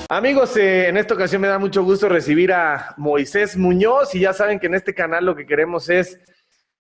Amigos, en esta ocasión me da mucho gusto recibir a Moisés Muñoz y ya saben que en este canal lo que queremos es,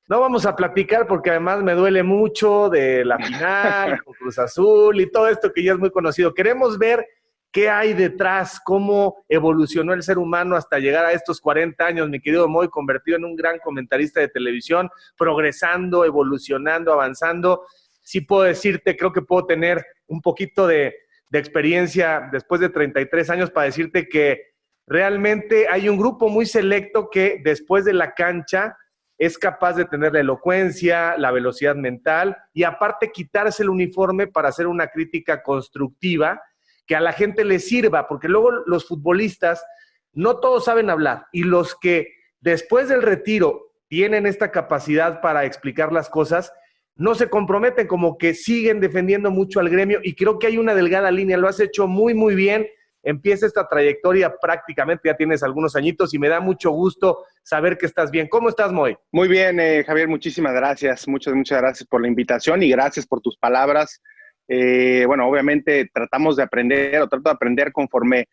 no vamos a platicar porque además me duele mucho de la final con Cruz Azul y todo esto que ya es muy conocido. Queremos ver qué hay detrás, cómo evolucionó el ser humano hasta llegar a estos 40 años, mi querido Moy, convertido en un gran comentarista de televisión, progresando, evolucionando, avanzando. Sí puedo decirte, creo que puedo tener un poquito de experiencia después de 33 años para decirte que realmente hay un grupo muy selecto que después de la cancha es capaz de tener la elocuencia, la velocidad mental y aparte quitarse el uniforme para hacer una crítica constructiva que a la gente le sirva, porque luego los futbolistas no todos saben hablar y los que después del retiro tienen esta capacidad para explicar las cosas, no se comprometen, como que siguen defendiendo mucho al gremio y creo que hay una delgada línea, lo has hecho muy, muy bien. Empieza esta trayectoria prácticamente, ya tienes algunos añitos y me da mucho gusto saber que estás bien. ¿Cómo estás, Moy? Muy bien, Javier, muchísimas gracias. Muchas gracias por la invitación y gracias por tus palabras. Bueno, obviamente tratamos de aprender o trato de aprender conforme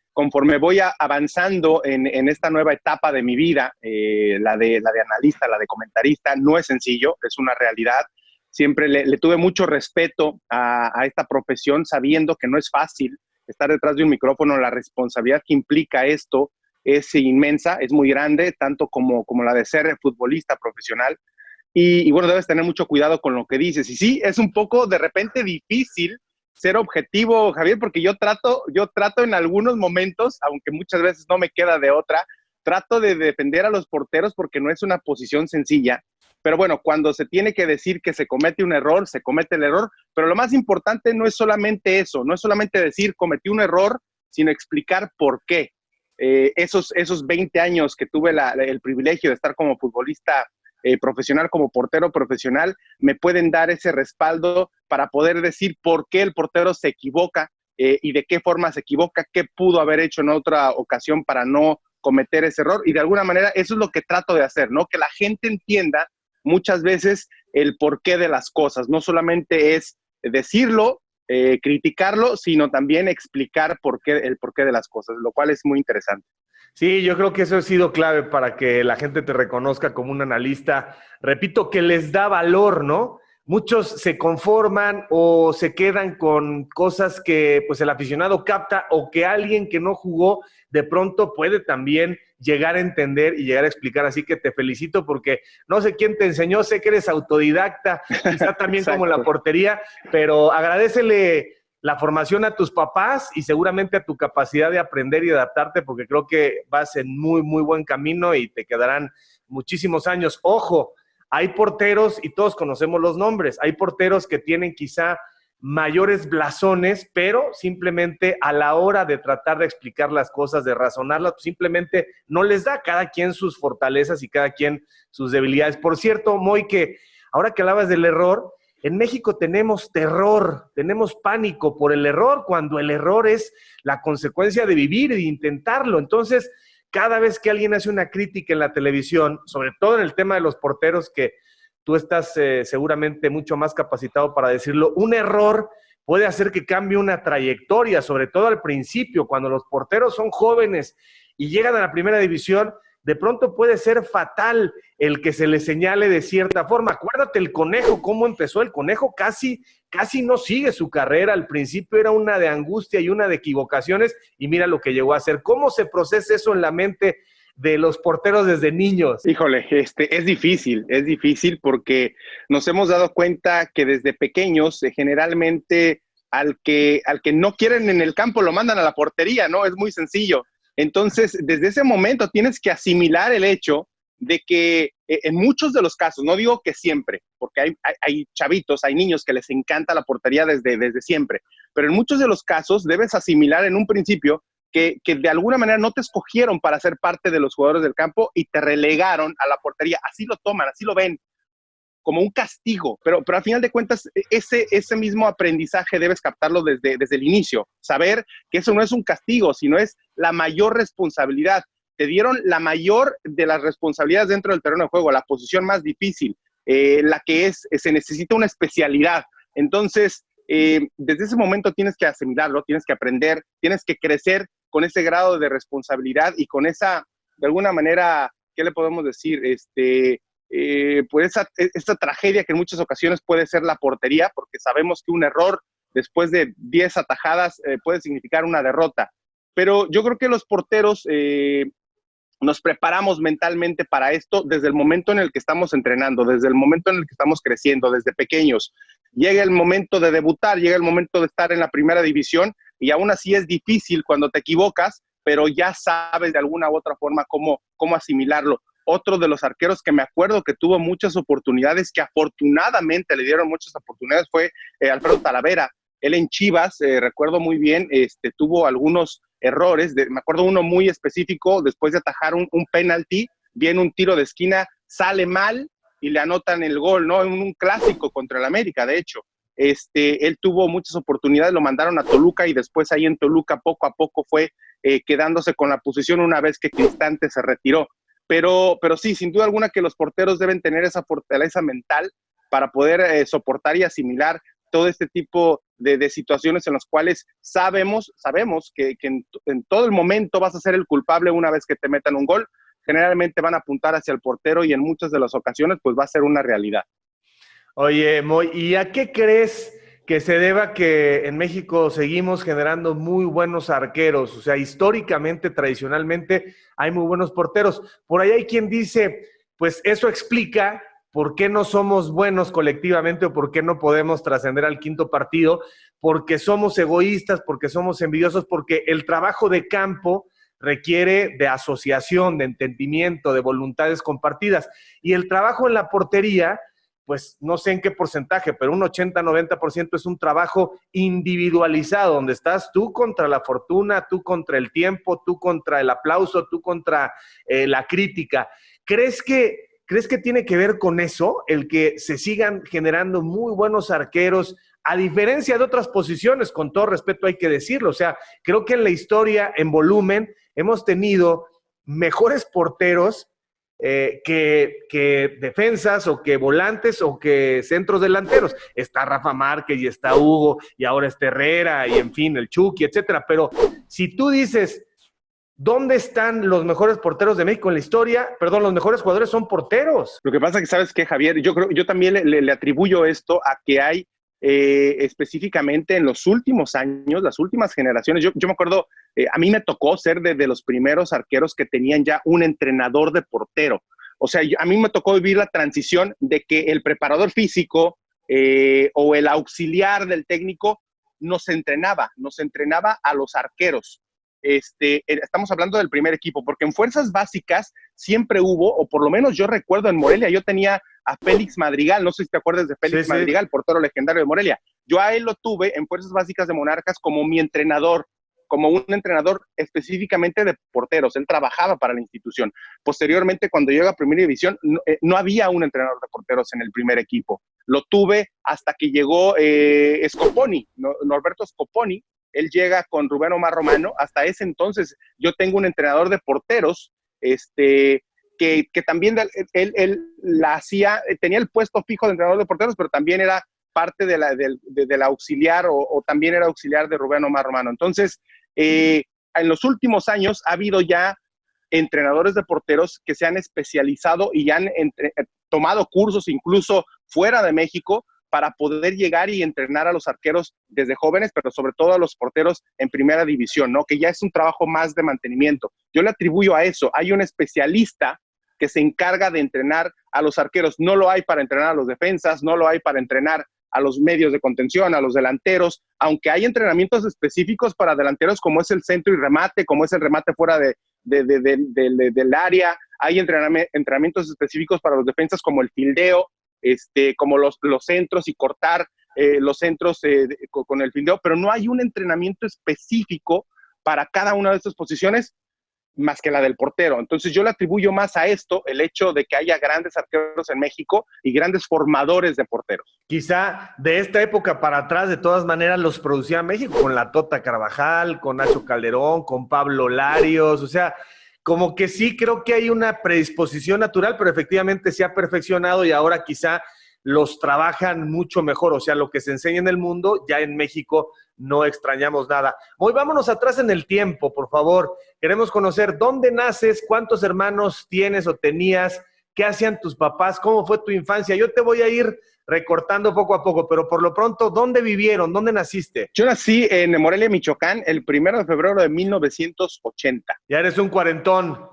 voy avanzando en esta nueva etapa de mi vida, la de analista, la de comentarista. No es sencillo, es una realidad. Siempre le tuve mucho respeto a esta profesión, sabiendo que no es fácil estar detrás de un micrófono. La responsabilidad que implica esto es inmensa, es muy grande, tanto como la de ser futbolista profesional. Y bueno, debes tener mucho cuidado con lo que dices. Y sí, es un poco de repente difícil ser objetivo, Javier, porque yo trato en algunos momentos, aunque muchas veces no me queda de otra, trato de defender a los porteros porque no es una posición sencilla. Pero bueno, cuando se tiene que decir que se comete un error, se comete el error. Pero lo más importante no es solamente eso, no es solamente decir cometí un error, sino explicar por qué. Esos 20 años que tuve el privilegio de estar como futbolista profesional, como portero profesional, me pueden dar ese respaldo para poder decir por qué el portero se equivoca y de qué forma se equivoca, qué pudo haber hecho en otra ocasión para no cometer ese error. Y de alguna manera eso es lo que trato de hacer, ¿no? Que la gente entienda muchas veces el porqué de las cosas. No solamente es decirlo, criticarlo, sino también explicar el porqué de las cosas, lo cual es muy interesante. Sí, yo creo que eso ha sido clave para que la gente te reconozca como un analista. Repito, que les da valor, ¿no? Muchos se conforman o se quedan con cosas que pues el aficionado capta o que alguien que no jugó de pronto puede también llegar a entender y llegar a explicar. Así que te felicito porque no sé quién te enseñó, sé que eres autodidacta, quizá también como la portería, pero agradécele la formación a tus papás y seguramente a tu capacidad de aprender y adaptarte, porque creo que vas en muy, muy buen camino y te quedarán muchísimos años. Ojo, hay porteros, y todos conocemos los nombres, hay porteros que tienen quizá mayores blasones, pero simplemente a la hora de tratar de explicar las cosas, de razonarlas, pues simplemente no les da, cada quien sus fortalezas y cada quien sus debilidades. Por cierto, Moy, que ahora que hablabas del error, en México tenemos terror, tenemos pánico por el error, cuando el error es la consecuencia de vivir y de intentarlo. Entonces, cada vez que alguien hace una crítica en la televisión, sobre todo en el tema de los porteros, que tú estás seguramente mucho más capacitado para decirlo, un error puede hacer que cambie una trayectoria, sobre todo al principio, cuando los porteros son jóvenes y llegan a la primera división, de pronto puede ser fatal el que se le señale de cierta forma. Acuérdate el Conejo, cómo empezó el Conejo, casi no sigue su carrera, al principio era una de angustia y una de equivocaciones, y mira lo que llegó a ser. ¿Cómo se procesa eso en la mente de los porteros desde niños? Híjole, es difícil porque nos hemos dado cuenta que desde pequeños generalmente al que no quieren en el campo lo mandan a la portería, ¿no? Es muy sencillo. Entonces, desde ese momento tienes que asimilar el hecho de que en muchos de los casos, no digo que siempre, porque hay chavitos, hay niños que les encanta la portería desde siempre, pero en muchos de los casos debes asimilar en un principio que de alguna manera no te escogieron para ser parte de los jugadores del campo y te relegaron a la portería. Así lo toman, así lo ven, como un castigo, pero al final de cuentas ese mismo aprendizaje debes captarlo desde el inicio, saber que eso no es un castigo, sino es la mayor responsabilidad. Te dieron la mayor de las responsabilidades dentro del terreno de juego, la posición más difícil, la que se necesita una especialidad. Entonces, desde ese momento tienes que asimilarlo, tienes que aprender, tienes que crecer con ese grado de responsabilidad y con esa, de alguna manera, ¿qué le podemos decir? Pues esta tragedia que en muchas ocasiones puede ser la portería, porque sabemos que un error después de 10 atajadas puede significar una derrota. Pero yo creo que los porteros nos preparamos mentalmente para esto desde el momento en el que estamos entrenando, desde el momento en el que estamos creciendo, desde pequeños. Llega el momento de debutar, llega el momento de estar en la primera división y aún así es difícil cuando te equivocas, pero ya sabes de alguna u otra forma cómo asimilarlo. Otro de los arqueros que me acuerdo que tuvo muchas oportunidades, que afortunadamente le dieron muchas oportunidades, fue Alfredo Talavera. Él en Chivas, recuerdo muy bien, tuvo algunos errores. Me acuerdo uno muy específico, después de atajar un penalti, viene un tiro de esquina, sale mal y le anotan el gol, ¿no? En un clásico contra el América, de hecho. Él tuvo muchas oportunidades, lo mandaron a Toluca y después ahí en Toluca poco a poco fue quedándose con la posición una vez que Cristante se retiró. Pero sí, sin duda alguna que los porteros deben tener esa fortaleza mental para poder soportar y asimilar todo este tipo de situaciones en las cuales sabemos que en todo el momento vas a ser el culpable una vez que te metan un gol. Generalmente van a apuntar hacia el portero y en muchas de las ocasiones pues va a ser una realidad. Oye, Moy, ¿y a qué crees que se deba que en México seguimos generando muy buenos arqueros? O sea, históricamente, tradicionalmente, hay muy buenos porteros. Por ahí hay quien dice, pues eso explica por qué no somos buenos colectivamente o por qué no podemos trascender al quinto partido, porque somos egoístas, porque somos envidiosos, porque el trabajo de campo requiere de asociación, de entendimiento, de voluntades compartidas. Y el trabajo en la portería, pues no sé en qué porcentaje, pero un 80-90% es un trabajo individualizado, donde estás tú contra la fortuna, tú contra el tiempo, tú contra el aplauso, tú contra la crítica. ¿Crees que tiene que ver con eso, el que se sigan generando muy buenos arqueros, a diferencia de otras posiciones, con todo respeto hay que decirlo? O sea, creo que en la historia, en volumen, hemos tenido mejores porteros que defensas o que volantes o que centros delanteros. Está Rafa Márquez y está Hugo y ahora está Herrera y en fin, el Chucky, etcétera. Pero si tú dices, ¿dónde están los mejores porteros de México en la historia? Perdón, los mejores jugadores son porteros. Lo que pasa es que, ¿sabes qué, Javier? Yo también le atribuyo esto a que hay específicamente en los últimos años, las últimas generaciones. Yo me acuerdo, a mí me tocó ser de los primeros arqueros que tenían ya un entrenador de portero. O sea, a mí me tocó vivir la transición de que el preparador físico o el auxiliar del técnico nos entrenaba a los arqueros. Estamos hablando del primer equipo, porque en fuerzas básicas siempre hubo, o por lo menos yo recuerdo en Morelia, yo tenía a Félix Madrigal, no sé si te acuerdas de Félix Madrigal, portero legendario de Morelia. Yo a él lo tuve en fuerzas básicas de Monarcas como mi entrenador, como un entrenador específicamente de porteros. Él trabajaba para la institución. Posteriormente, cuando llegó a Primera División, no había un entrenador de porteros en el primer equipo. Lo tuve hasta que llegó Scoponi, Norberto Scoponi. Él llega con Rubén Omar Romano. Hasta ese entonces yo tengo un entrenador de porteros que también él la hacía, tenía el puesto fijo de entrenador de porteros, pero también era parte de la auxiliar o también era auxiliar de Rubén Omar Romano. Entonces, en los últimos años ha habido ya entrenadores de porteros que se han especializado y han tomado cursos incluso fuera de México para poder llegar y entrenar a los arqueros desde jóvenes, pero sobre todo a los porteros en primera división, ¿no? Que ya es un trabajo más de mantenimiento. Yo le atribuyo a eso. Hay un especialista que se encarga de entrenar a los arqueros. No lo hay para entrenar a los defensas, no lo hay para entrenar a los medios de contención, a los delanteros, aunque hay entrenamientos específicos para delanteros como es el centro y remate, como es el remate fuera del área. Hay entrenamientos específicos para los defensas como el fildeo, como los centros y cortar los centros con el fildeo, pero no hay un entrenamiento específico para cada una de estas posiciones más que la del portero. Entonces yo le atribuyo más a esto el hecho de que haya grandes arqueros en México y grandes formadores de porteros. Quizá de esta época para atrás, de todas maneras, los producía México con la Tota Carvajal, con Nacho Calderón, con Pablo Larios, o sea, como que sí creo que hay una predisposición natural, pero efectivamente se ha perfeccionado y ahora quizá los trabajan mucho mejor. O sea, lo que se enseña en el mundo, ya en México no extrañamos nada. Hoy vámonos atrás en el tiempo, por favor. Queremos conocer dónde naces, cuántos hermanos tienes o tenías, qué hacían tus papás, cómo fue tu infancia. Yo te voy a ir recortando poco a poco, pero por lo pronto, ¿dónde vivieron? ¿Dónde naciste? Yo nací en Morelia, Michoacán, el 1 de febrero de 1980. Ya eres un cuarentón.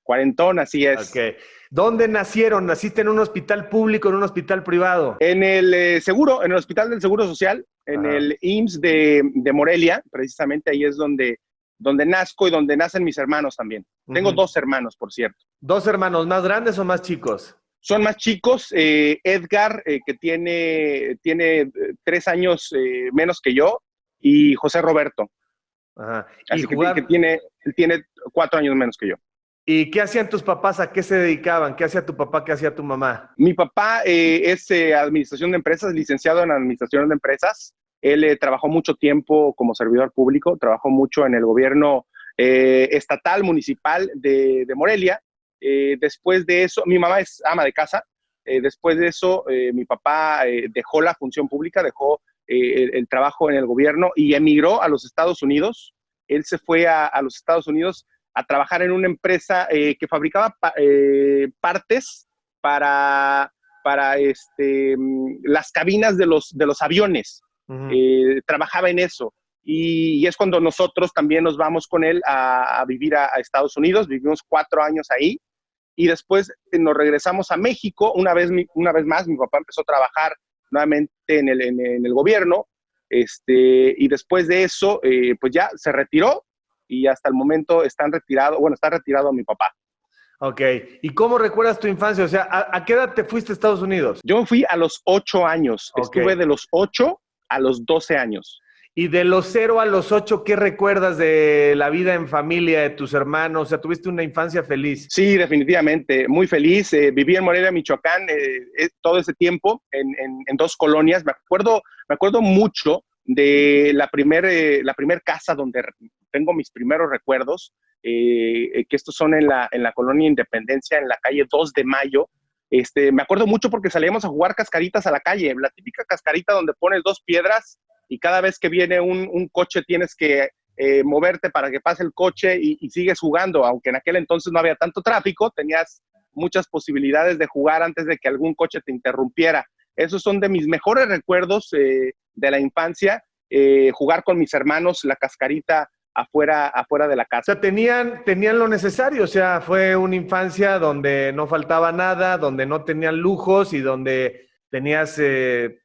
Cuarentón, así es. Ok. ¿Dónde nacieron? ¿Naciste en un hospital público o en un hospital privado? En el en el Hospital del Seguro Social, en el IMSS de Morelia, precisamente ahí es donde nazco y donde nacen mis hermanos también. Tengo 2 hermanos, por cierto. ¿2 hermanos más grandes o más chicos? Son más chicos. Edgar, que tiene 3 años menos que yo, y José Roberto. Ajá. Así que tiene 4 años menos que yo. ¿Y qué hacían tus papás? ¿A qué se dedicaban? ¿Qué hacía tu papá? ¿Qué hacía tu mamá? Mi papá es administración de empresas, licenciado en administración de empresas. Él trabajó mucho tiempo como servidor público, trabajó mucho en el gobierno estatal, municipal de Morelia. Después de eso, mi mamá es ama de casa. Después de eso, mi papá dejó la función pública, dejó el trabajo en el gobierno y emigró a los Estados Unidos. Él se fue a los Estados Unidos a trabajar en una empresa que fabricaba partes para las cabinas de los aviones. Trabajaba en eso. Y es cuando nosotros también nos vamos con él a vivir a Estados Unidos. Vivimos 4 años ahí. Y después nos regresamos a México. Una vez más, mi papá empezó a trabajar nuevamente en el gobierno. Y después de eso, pues ya se retiró. Y hasta el momento está retirado mi papá. Ok. ¿Y cómo recuerdas tu infancia? O sea, ¿a qué edad te fuiste a Estados Unidos? Yo fui a los 8 años. Okay. Estuve de los 8 a los 12 años. Y de los 0 a los 8, ¿qué recuerdas de la vida en familia, de tus hermanos? O sea, ¿tuviste una infancia feliz? Sí, definitivamente. Muy feliz. Viví en Morelia, Michoacán, todo ese tiempo en 2 colonias. Me acuerdo mucho de la primer casa donde tengo mis primeros recuerdos, que estos son en la colonia Independencia, en la calle 2 de Mayo. Me acuerdo mucho porque salíamos a jugar cascaritas a la calle, la típica cascarita donde pones 2 piedras y cada vez que viene un coche tienes que moverte para que pase el coche y sigues jugando, aunque en aquel entonces no había tanto tráfico, tenías muchas posibilidades de jugar antes de que algún coche te interrumpiera. Esos son de mis mejores recuerdos de la infancia, jugar con mis hermanos, la cascarita afuera de la casa. O sea, tenían lo necesario, o sea, fue una infancia donde no faltaba nada, donde no tenían lujos y donde tenías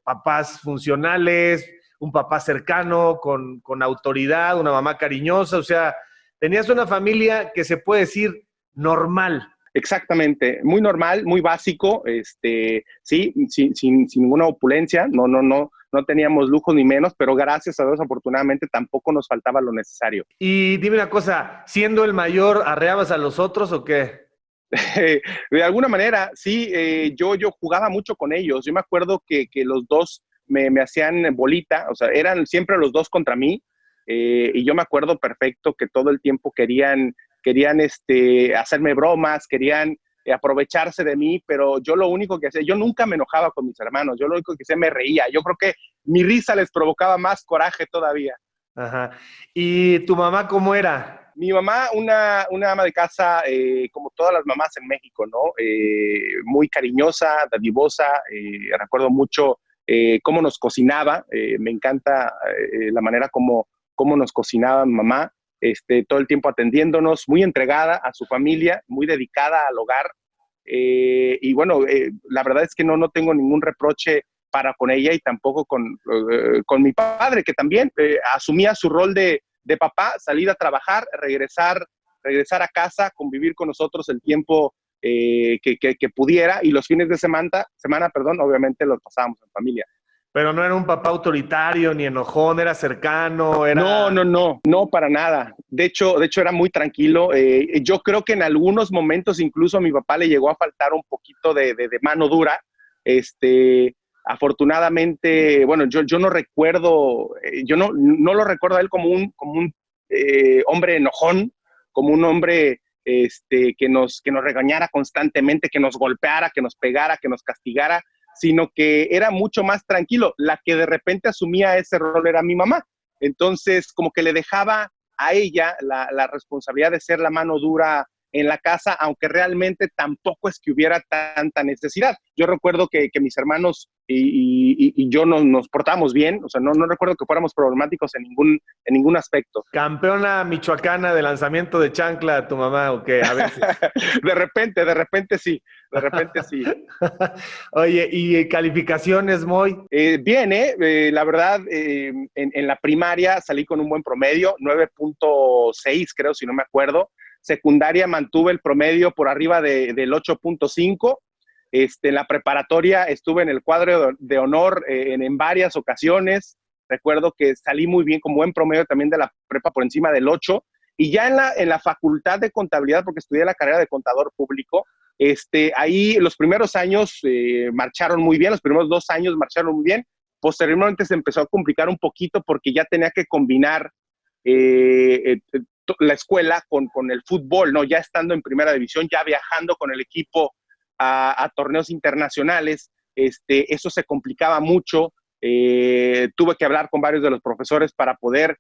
papás funcionales, un papá cercano, con autoridad, una mamá cariñosa, o sea, tenías una familia que se puede decir normal. Exactamente, muy normal, muy básico, sí, sin ninguna opulencia, no teníamos lujos ni menos, pero gracias a Dios, afortunadamente, tampoco nos faltaba lo necesario. Y dime una cosa, ¿siendo el mayor, arreabas a los otros o qué? De alguna manera, sí, yo jugaba mucho con ellos. Yo me acuerdo que los 2 me hacían bolita, o sea, eran siempre los 2 contra mí, y yo me acuerdo perfecto que todo el tiempo querían hacerme bromas, querían aprovecharse de mí, pero yo lo único que hacía, yo nunca me enojaba con mis hermanos, yo lo único que hacía me reía. Yo creo que mi risa les provocaba más coraje todavía. Ajá. ¿Y tu mamá cómo era? Mi mamá, una ama de casa, como todas las mamás en México, ¿no? Muy cariñosa, dadivosa. Recuerdo mucho cómo nos cocinaba. Me encanta la manera como nos cocinaba mi mamá. Todo el tiempo atendiéndonos, muy entregada a su familia, muy dedicada al hogar. Y bueno, la verdad es que no tengo ningún reproche para con ella y tampoco con mi padre, que también asumía su rol de papá, salir a trabajar, regresar a casa, convivir con nosotros el tiempo que pudiera, y los fines de semana, obviamente los pasábamos en familia. Pero no era un papá autoritario ni enojón, era cercano, era... No, para nada. De hecho era muy tranquilo. Yo creo que en algunos momentos incluso a mi papá le llegó a faltar un poquito de mano dura. Afortunadamente, bueno, yo no recuerdo, yo no lo recuerdo a él como un hombre enojón, como un hombre que nos regañara constantemente, que nos golpeara, que nos pegara, que nos castigara. sino que era mucho más tranquilo. La que de repente asumía ese rol era mi mamá. Entonces, como que le dejaba a ella la responsabilidad de ser la mano dura en la casa, aunque realmente tampoco es que hubiera tanta necesidad. Yo recuerdo que mis hermanos y yo nos portamos bien, o sea, no recuerdo que fuéramos problemáticos en ningún aspecto. Campeona michoacana de lanzamiento de chancla, tu mamá, o qué, a veces. De repente sí. Oye, ¿y calificaciones, Moy? Bien, la verdad, en la primaria salí con un buen promedio, 9.6 creo, si no me acuerdo. Secundaria mantuve el promedio por arriba del 8.5. En la preparatoria estuve en el cuadro de honor en varias ocasiones. Recuerdo que salí muy bien, con buen promedio también de la prepa por encima del 8. Y ya en la facultad de contabilidad, porque estudié la carrera de contador público, ahí los primeros años marcharon muy bien, los primeros 2 años marcharon muy bien. Posteriormente se empezó a complicar un poquito porque ya tenía que combinar la escuela con el fútbol, ¿no? Ya estando en primera división, ya viajando con el equipo a torneos internacionales, eso se complicaba mucho. Tuve que hablar con varios de los profesores para poder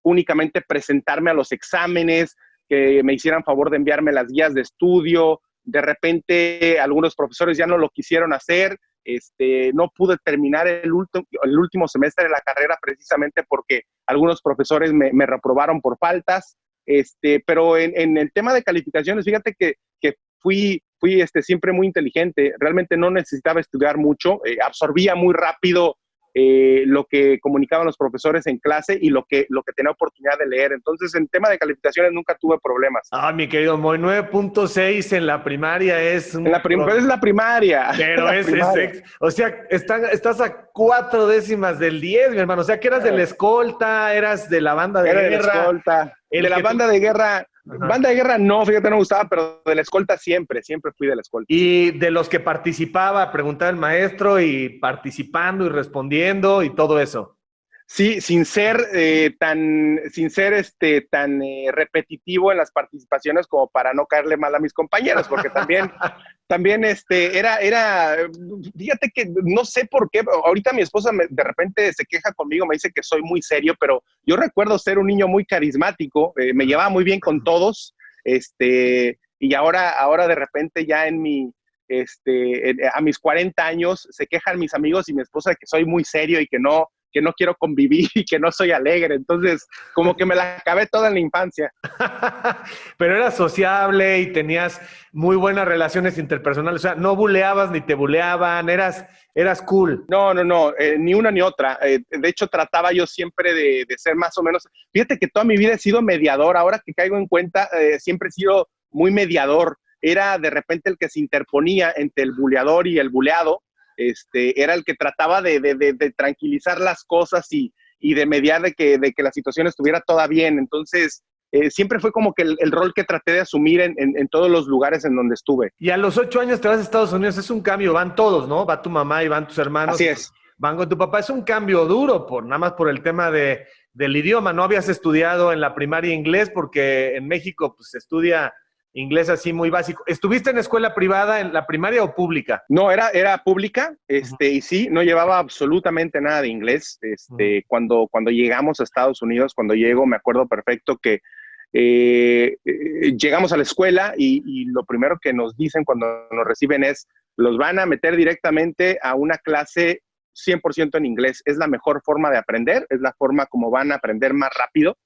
únicamente presentarme a los exámenes, que me hicieran favor de enviarme las guías de estudio. De repente algunos profesores ya no lo quisieron hacer. No pude terminar el último semestre de la carrera precisamente porque algunos profesores me reprobaron por faltas. Pero en el tema de calificaciones, fíjate que fui siempre muy inteligente. Realmente no necesitaba estudiar mucho. Absorbía muy rápido lo que comunicaban los profesores en clase y lo que tenía oportunidad de leer. Entonces, en tema de calificaciones nunca tuve problemas. Ah, mi querido Moy, 9.6 en la primaria es un... Es la primaria. Pero o sea, estás a 4 décimas del 10, mi hermano. O sea, que eras de la escolta, eras de la banda de guerra. De la escolta. De la banda de guerra. Ajá. Banda de guerra no, fíjate, no me gustaba, pero de la escolta siempre fui de la escolta. Y de los que participaba, preguntaba el maestro y participando y respondiendo y todo eso. Sí, sin ser tan repetitivo en las participaciones como para no caerle mal a mis compañeros, porque también era, fíjate que no sé por qué, ahorita mi esposa de repente se queja conmigo, me dice que soy muy serio, pero yo recuerdo ser un niño muy carismático, me llevaba muy bien con todos, y ahora de repente ya a mis 40 años se quejan mis amigos y mi esposa de que soy muy serio y que no quiero convivir y que no soy alegre. Entonces, como que me la acabé toda en la infancia. Pero eras sociable y tenías muy buenas relaciones interpersonales. O sea, no buleabas ni te buleaban, eras cool. No, ni una ni otra. De hecho, trataba yo siempre de ser más o menos... Fíjate que toda mi vida he sido mediador. Ahora que caigo en cuenta, siempre he sido muy mediador. Era de repente el que se interponía entre el buleador y el buleado. Era el que trataba de tranquilizar las cosas y de mediar de que la situación estuviera toda bien. Entonces, siempre fue como que el rol que traté de asumir en todos los lugares en donde estuve. Y a los 8 años te vas a Estados Unidos, es un cambio, van todos, ¿no? Va tu mamá y van tus hermanos. Así es. Van con tu papá, es un cambio duro, nada más por el tema del idioma. No habías estudiado en la primaria inglés porque en México pues, se estudia inglés así muy básico. ¿Estuviste en escuela privada en la primaria o pública? No, era pública, y sí, no llevaba absolutamente nada de inglés. Cuando llegamos a Estados Unidos, cuando llego, me acuerdo perfecto que llegamos a la escuela y lo primero que nos dicen cuando nos reciben es, los van a meter directamente a una clase 100% en inglés. Es la mejor forma de aprender, es la forma como van a aprender más rápido.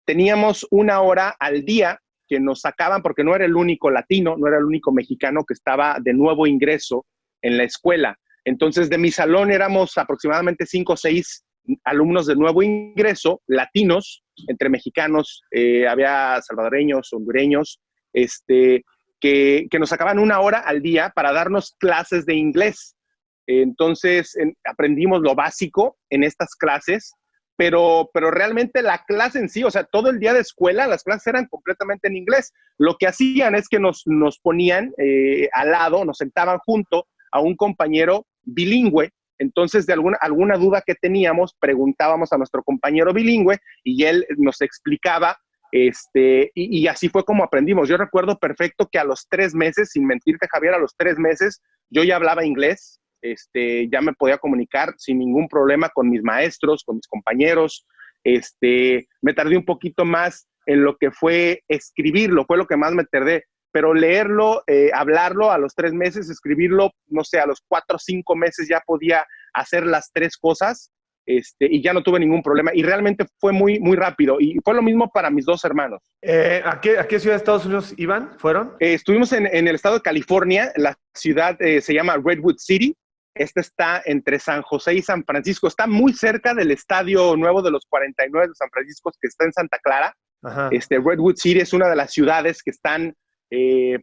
Teníamos 1 hora al día que nos sacaban, porque no era el único latino, no era el único mexicano que estaba de nuevo ingreso en la escuela. Entonces, de mi salón éramos aproximadamente 5 o 6 alumnos de nuevo ingreso, latinos, entre mexicanos, había salvadoreños, hondureños, que nos sacaban 1 hora al día para darnos clases de inglés. Entonces, aprendimos lo básico en estas clases, pero realmente la clase en sí, o sea, todo el día de escuela, las clases eran completamente en inglés. Lo que hacían es que nos ponían al lado, nos sentaban junto a un compañero bilingüe. Entonces, de alguna duda que teníamos, preguntábamos a nuestro compañero bilingüe y él nos explicaba, y así fue como aprendimos. Yo recuerdo perfecto que a los 3 meses, sin mentirte, Javier, a los 3 meses, yo ya hablaba inglés. ya me podía comunicar sin ningún problema con mis maestros, con mis compañeros. Me tardé un poquito más en lo que fue escribirlo, fue lo que más me tardé, pero leerlo, hablarlo a los 3 meses, escribirlo, no sé, a los 4 o 5 meses ya podía hacer las 3 cosas, y ya no tuve ningún problema, y realmente fue muy, muy rápido, y fue lo mismo para mis 2 hermanos. ¿A qué ciudad de Estados Unidos iban? ¿Fueron? Estuvimos en el estado de California, la ciudad se llama Redwood City. Está entre San José y San Francisco. Está muy cerca del estadio nuevo de los 49 de San Francisco, que está en Santa Clara. Ajá. Redwood City es una de las ciudades que están,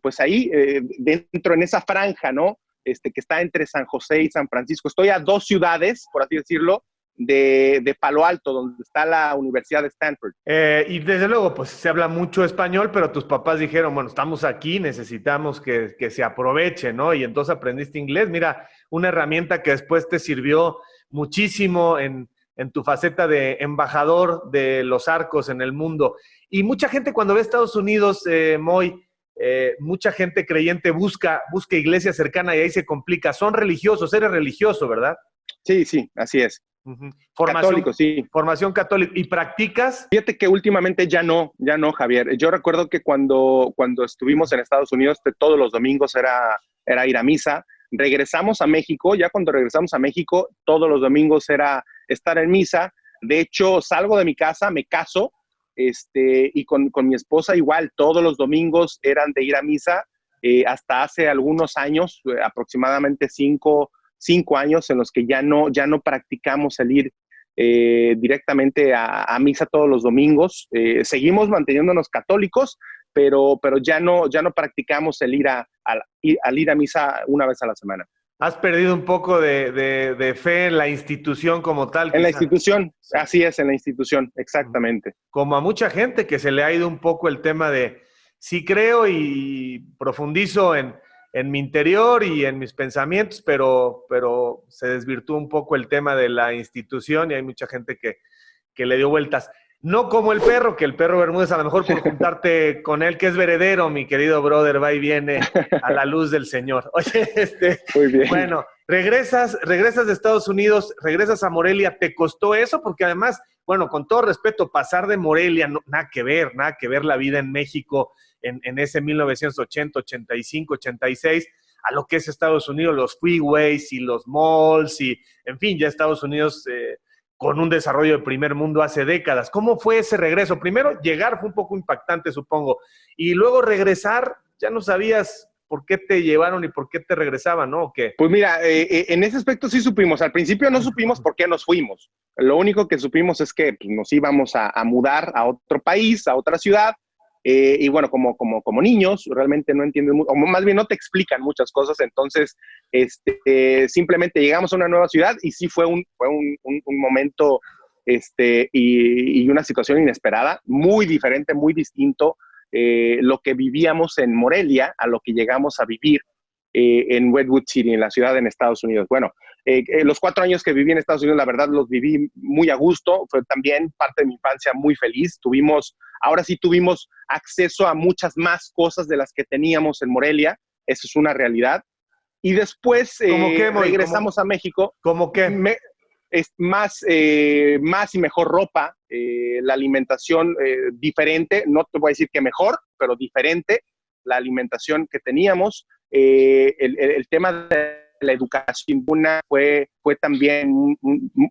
pues ahí, dentro, en esa franja, ¿no? Que está entre San José y San Francisco. Estoy a 2 ciudades, por así decirlo, de Palo Alto, donde está la Universidad de Stanford. Y desde luego, pues se habla mucho español, pero tus papás dijeron, bueno, estamos aquí, necesitamos que se aproveche, ¿no? Y entonces aprendiste inglés. Mira, una herramienta que después te sirvió muchísimo en tu faceta de embajador de los arcos en el mundo. Y mucha gente cuando ve a Estados Unidos, Moy, mucha gente creyente busca iglesia cercana y ahí se complica. Son religiosos, eres religioso, ¿verdad? Sí, sí, así es. Uh-huh. Católico, sí. Formación católica. ¿Y practicas? Fíjate que últimamente ya no, Javier. Yo recuerdo que cuando estuvimos en Estados Unidos, todos los domingos era ir a misa. Regresamos a México, ya cuando regresamos a México, todos los domingos era estar en misa. De hecho, salgo de mi casa, me caso, y con mi esposa igual, todos los domingos eran de ir a misa, hasta hace algunos años, aproximadamente 5 años, en los que ya no practicamos el ir directamente a misa todos los domingos. Seguimos manteniéndonos católicos, pero ya no practicamos el ir a misa una vez a la semana. Has perdido un poco de fe en la institución como tal. En la institución, sí. Así es, en la institución, exactamente. Como a mucha gente que se le ha ido un poco el tema de sí creo y profundizo en mi interior y en mis pensamientos, pero se desvirtuó un poco el tema de la institución y hay mucha gente que le dio vueltas. No como el perro, que el perro Bermúdez, a lo mejor por juntarte con él, que es veredero, mi querido brother, va y viene a la luz del Señor. Oye, muy bien. Bueno, regresas de Estados Unidos, regresas a Morelia, ¿te costó eso? Porque además, bueno, con todo respeto, pasar de Morelia, no, nada que ver la vida en México en ese 1980, 85, 86, a lo que es Estados Unidos, los freeways y los malls y, en fin, ya Estados Unidos con un desarrollo de primer mundo hace décadas. ¿Cómo fue ese regreso? Primero, llegar fue un poco impactante, supongo, y luego regresar, ya no sabías por qué te llevaron y por qué te regresaban, ¿no? ¿O qué? Pues mira, en ese aspecto sí supimos. Al principio no supimos por qué nos fuimos. Lo único que supimos es que pues, nos íbamos a mudar a otro país, a otra ciudad. Y bueno, como niños, realmente no entienden, o más bien no te explican muchas cosas, entonces simplemente llegamos a una nueva ciudad y sí fue un momento y una situación inesperada, muy diferente, muy distinto, lo que vivíamos en Morelia a lo que llegamos a vivir en Redwood City, en la ciudad en Estados Unidos. Bueno, los 4 años que viví en Estados Unidos, la verdad, los viví muy a gusto. Fue también parte de mi infancia muy feliz. Ahora sí tuvimos acceso a muchas más cosas de las que teníamos en Morelia. Eso es una realidad. Y después regresamos a México. ¿Cómo qué? Es más y mejor ropa, la alimentación diferente. No te voy a decir que mejor, pero diferente. La alimentación que teníamos. El tema de la educación fue también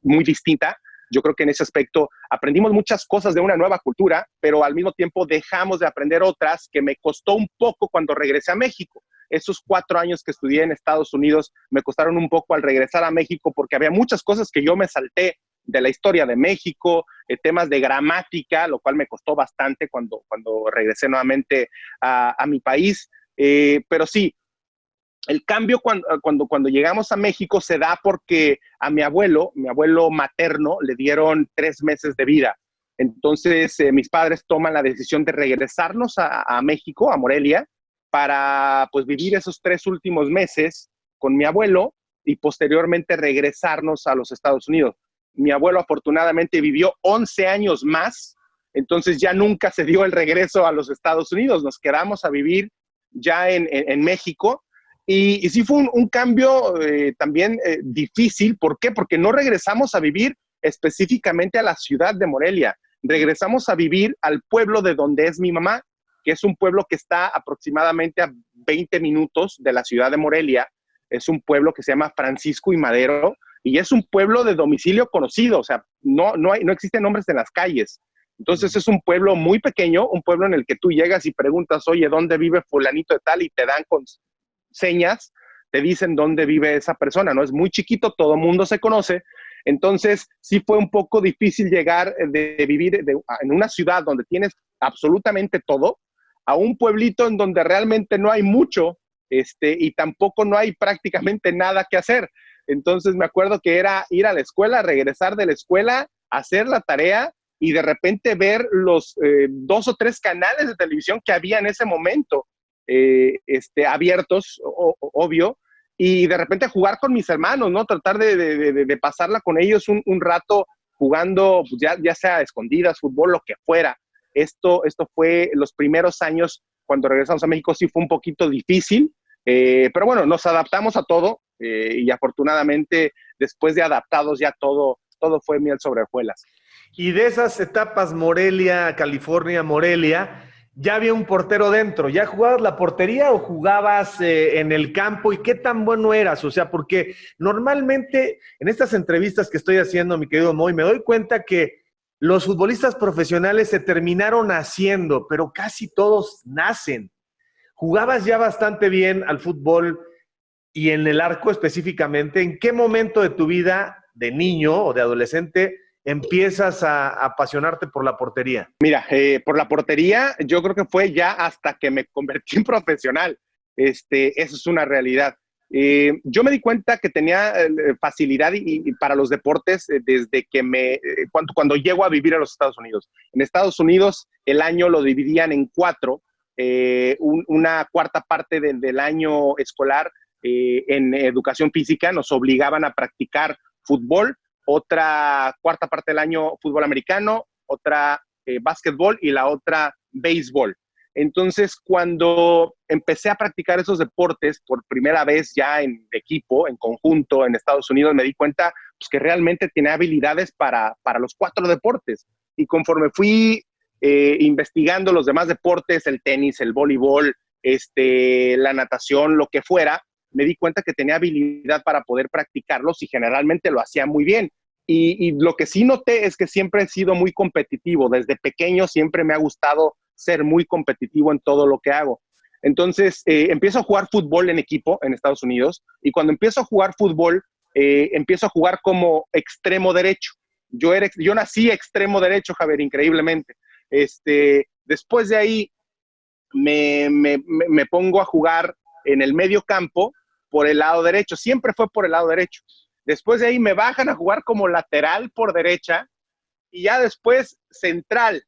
muy distinta. Yo creo que en ese aspecto aprendimos muchas cosas de una nueva cultura, pero al mismo tiempo dejamos de aprender otras que me costó un poco cuando regresé a México. Esos 4 años que estudié en Estados Unidos me costaron un poco al regresar a México porque había muchas cosas que yo me salté de la historia de México, temas de gramática, lo cual me costó bastante cuando regresé nuevamente a mi país. Pero sí, el cambio cuando llegamos a México se da porque a mi abuelo materno, le dieron 3 meses de vida. Entonces, mis padres toman la decisión de regresarnos a México, a Morelia, para pues vivir esos 3 últimos meses con mi abuelo y posteriormente regresarnos a los Estados Unidos. Mi abuelo afortunadamente vivió 11 años más, entonces ya nunca se dio el regreso a los Estados Unidos. Nos quedamos a vivir ya en México. Y sí fue un cambio también difícil. ¿Por qué? Porque no regresamos a vivir específicamente a la ciudad de Morelia. Regresamos a vivir al pueblo de donde es mi mamá, que es un pueblo que está aproximadamente a 20 minutos de la ciudad de Morelia. Es un pueblo que se llama Francisco y Madero, y es un pueblo de domicilio conocido, o sea, no existen nombres en las calles. Entonces es un pueblo muy pequeño, un pueblo en el que tú llegas y preguntas, oye, ¿dónde vive fulanito de tal? Y te dan con señas, te dicen dónde vive esa persona, ¿no? Es muy chiquito, todo el mundo se conoce. Entonces sí fue un poco difícil llegar de vivir en una ciudad donde tienes absolutamente todo, a un pueblito en donde realmente no hay mucho, y tampoco no hay prácticamente nada que hacer. Entonces me acuerdo que era ir a la escuela, regresar de la escuela, hacer la tarea y de repente ver los 2 o 3 canales de televisión que había en ese momento, abiertos, obvio, y de repente jugar con mis hermanos, ¿no? Tratar de pasarla con ellos un rato jugando, pues ya sea escondidas, fútbol, lo que fuera. Esto fue los primeros años cuando regresamos a México, sí fue un poquito difícil, pero bueno, nos adaptamos a todo y afortunadamente después de adaptados ya todo fue miel sobre hojuelas. Y de esas etapas Morelia, California, Morelia, ya había un portero dentro. ¿Ya jugabas la portería o jugabas en el campo? ¿Y qué tan bueno eras? O sea, porque normalmente en estas entrevistas que estoy haciendo, mi querido Moy, me doy cuenta que los futbolistas profesionales se terminaron haciendo, pero casi todos nacen. Jugabas ya bastante bien al fútbol y en el arco específicamente. ¿En qué momento de tu vida, de niño o de adolescente, empiezas a apasionarte por la portería? Mira, por la portería yo creo que fue ya hasta que me convertí en profesional. Eso es una realidad. Yo me di cuenta que tenía facilidad y para los deportes desde que cuando llego a vivir a los Estados Unidos. En Estados Unidos el año lo dividían en 4, una cuarta parte del año escolar en educación física nos obligaban a practicar fútbol, otra cuarta parte del año fútbol americano, otra básquetbol y la otra béisbol. Entonces, cuando empecé a practicar esos deportes por primera vez ya en equipo, en conjunto, en Estados Unidos, me di cuenta pues, que realmente tenía habilidades para los 4 deportes. Y conforme fui investigando los demás deportes, el tenis, el voleibol, la natación, lo que fuera, me di cuenta que tenía habilidad para poder practicarlos y generalmente lo hacía muy bien. Y lo que sí noté es que siempre he sido muy competitivo. Desde pequeño siempre me ha gustado ser muy competitivo en todo lo que hago. Entonces, empiezo a jugar fútbol en equipo en Estados Unidos y cuando empiezo a jugar fútbol, empiezo a jugar como extremo derecho. Yo nací extremo derecho, Javier, increíblemente. Después de ahí me pongo a jugar en el medio campo por el lado derecho. Siempre fue por el lado derecho. Después de ahí me bajan a jugar como lateral por derecha y ya después central,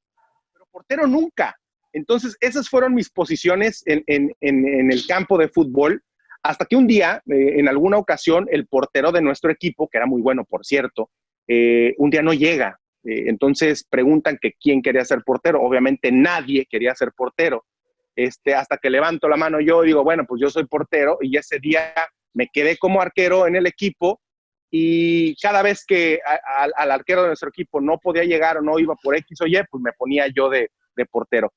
pero portero nunca. Entonces, esas fueron mis posiciones en el campo de fútbol, hasta que un día, en alguna ocasión, el portero de nuestro equipo, que era muy bueno, por cierto, un día no llega. Entonces preguntan que quién quería ser portero. Obviamente nadie quería ser portero. Hasta que levanto la mano yo, digo, bueno, pues yo soy portero, y ese día me quedé como arquero en el equipo, y cada vez que al arquero de nuestro equipo no podía llegar o no iba por X o Y, pues me ponía yo de portero.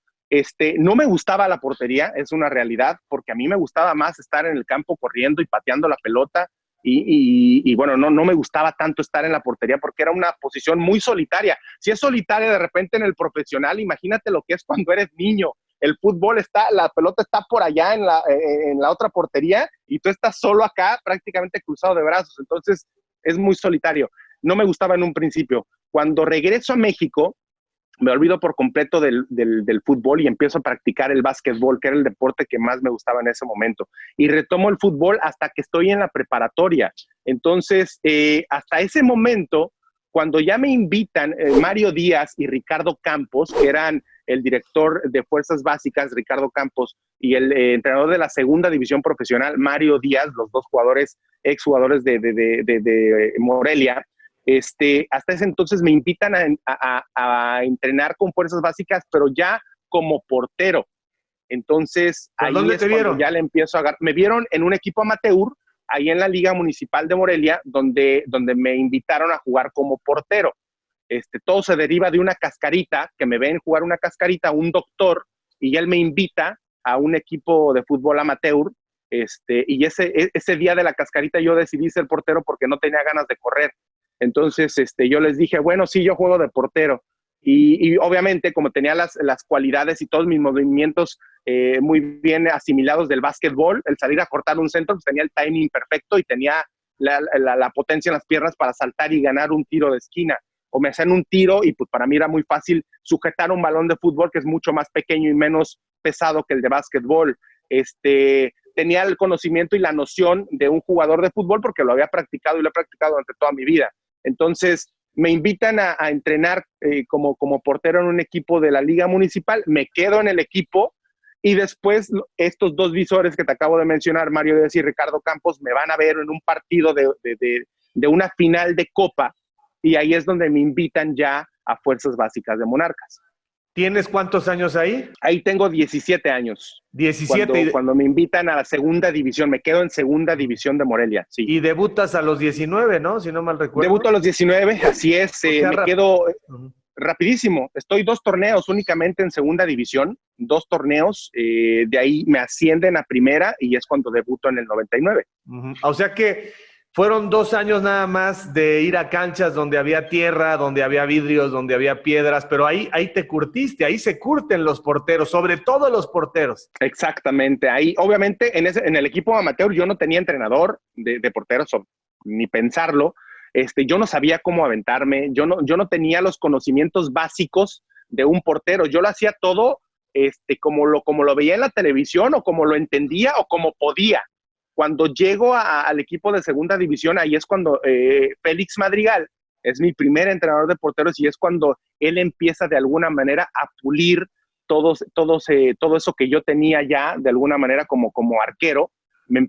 No me gustaba la portería, es una realidad, porque a mí me gustaba más estar en el campo corriendo y pateando la pelota, y bueno, no me gustaba tanto estar en la portería porque era una posición muy solitaria. Si es solitaria de repente en el profesional, imagínate lo que es cuando eres niño. El fútbol la pelota está por allá en la otra portería y tú estás solo acá prácticamente cruzado de brazos. Entonces es muy solitario. No me gustaba en un principio. Cuando regreso a México, me olvido por completo del fútbol y empiezo a practicar el básquetbol, que era el deporte que más me gustaba en ese momento. Y retomo el fútbol hasta que estoy en la preparatoria. Entonces, hasta ese momento, cuando ya me invitan Mario Díaz y Ricardo Campos, que eran el director de Fuerzas Básicas, Ricardo Campos, y el entrenador de la segunda división profesional, Mario Díaz, los dos jugadores, exjugadores de Morelia, hasta ese entonces me invitan a entrenar con Fuerzas Básicas, pero ya como portero. Entonces, ahí ¿Dónde es te cuando vieron? ya le empiezo a agarrar. Me vieron en un equipo amateur, ahí en la Liga Municipal de Morelia, donde me invitaron a jugar como portero. Todo se deriva de una cascarita, que me ven jugar una cascarita, un doctor, y él me invita a un equipo de fútbol amateur, y ese día de la cascarita yo decidí ser portero porque no tenía ganas de correr. Entonces, yo les dije, bueno, sí, yo juego de portero. Y obviamente, como tenía las cualidades y todos mis movimientos muy bien asimilados del básquetbol, el salir a cortar un centro, pues tenía el timing perfecto y tenía la potencia en las piernas para saltar y ganar un tiro de esquina. O me hacían un tiro y pues para mí era muy fácil sujetar un balón de fútbol que es mucho más pequeño y menos pesado que el de básquetbol. Tenía el conocimiento y la noción de un jugador de fútbol porque lo había practicado y lo he practicado durante toda mi vida. Entonces, me invitan a entrenar como portero en un equipo de la Liga Municipal, me quedo en el equipo y después estos dos visores que te acabo de mencionar, Mario Díaz y Ricardo Campos, me van a ver en un partido de una final de Copa y ahí es donde me invitan ya a Fuerzas Básicas de Monarcas. ¿Tienes cuántos años ahí? Ahí tengo 17 años. 17. Cuando me invitan a la segunda división, me quedo en segunda división de Morelia, sí. Y debutas a los 19, ¿no? Si no mal recuerdo. Debuto a los 19, así es. Me quedo rapidísimo. Estoy 2 torneos únicamente en segunda división, 2 torneos. De ahí me ascienden a primera y es cuando debuto en el 99. O sea que fueron 2 años nada más de ir a canchas donde había tierra, donde había vidrios, donde había piedras, pero ahí te curtiste, ahí se curten los porteros, sobre todo los porteros. Exactamente, ahí obviamente en el equipo amateur yo no tenía entrenador de porteros, ni pensarlo. Yo no sabía cómo aventarme, yo no tenía los conocimientos básicos de un portero, yo lo hacía todo como lo veía en la televisión o como lo entendía o como podía. Cuando llego al equipo de segunda división, ahí es cuando Félix Madrigal es mi primer entrenador de porteros y es cuando él empieza de alguna manera a pulir todo eso que yo tenía ya de alguna manera como arquero. Me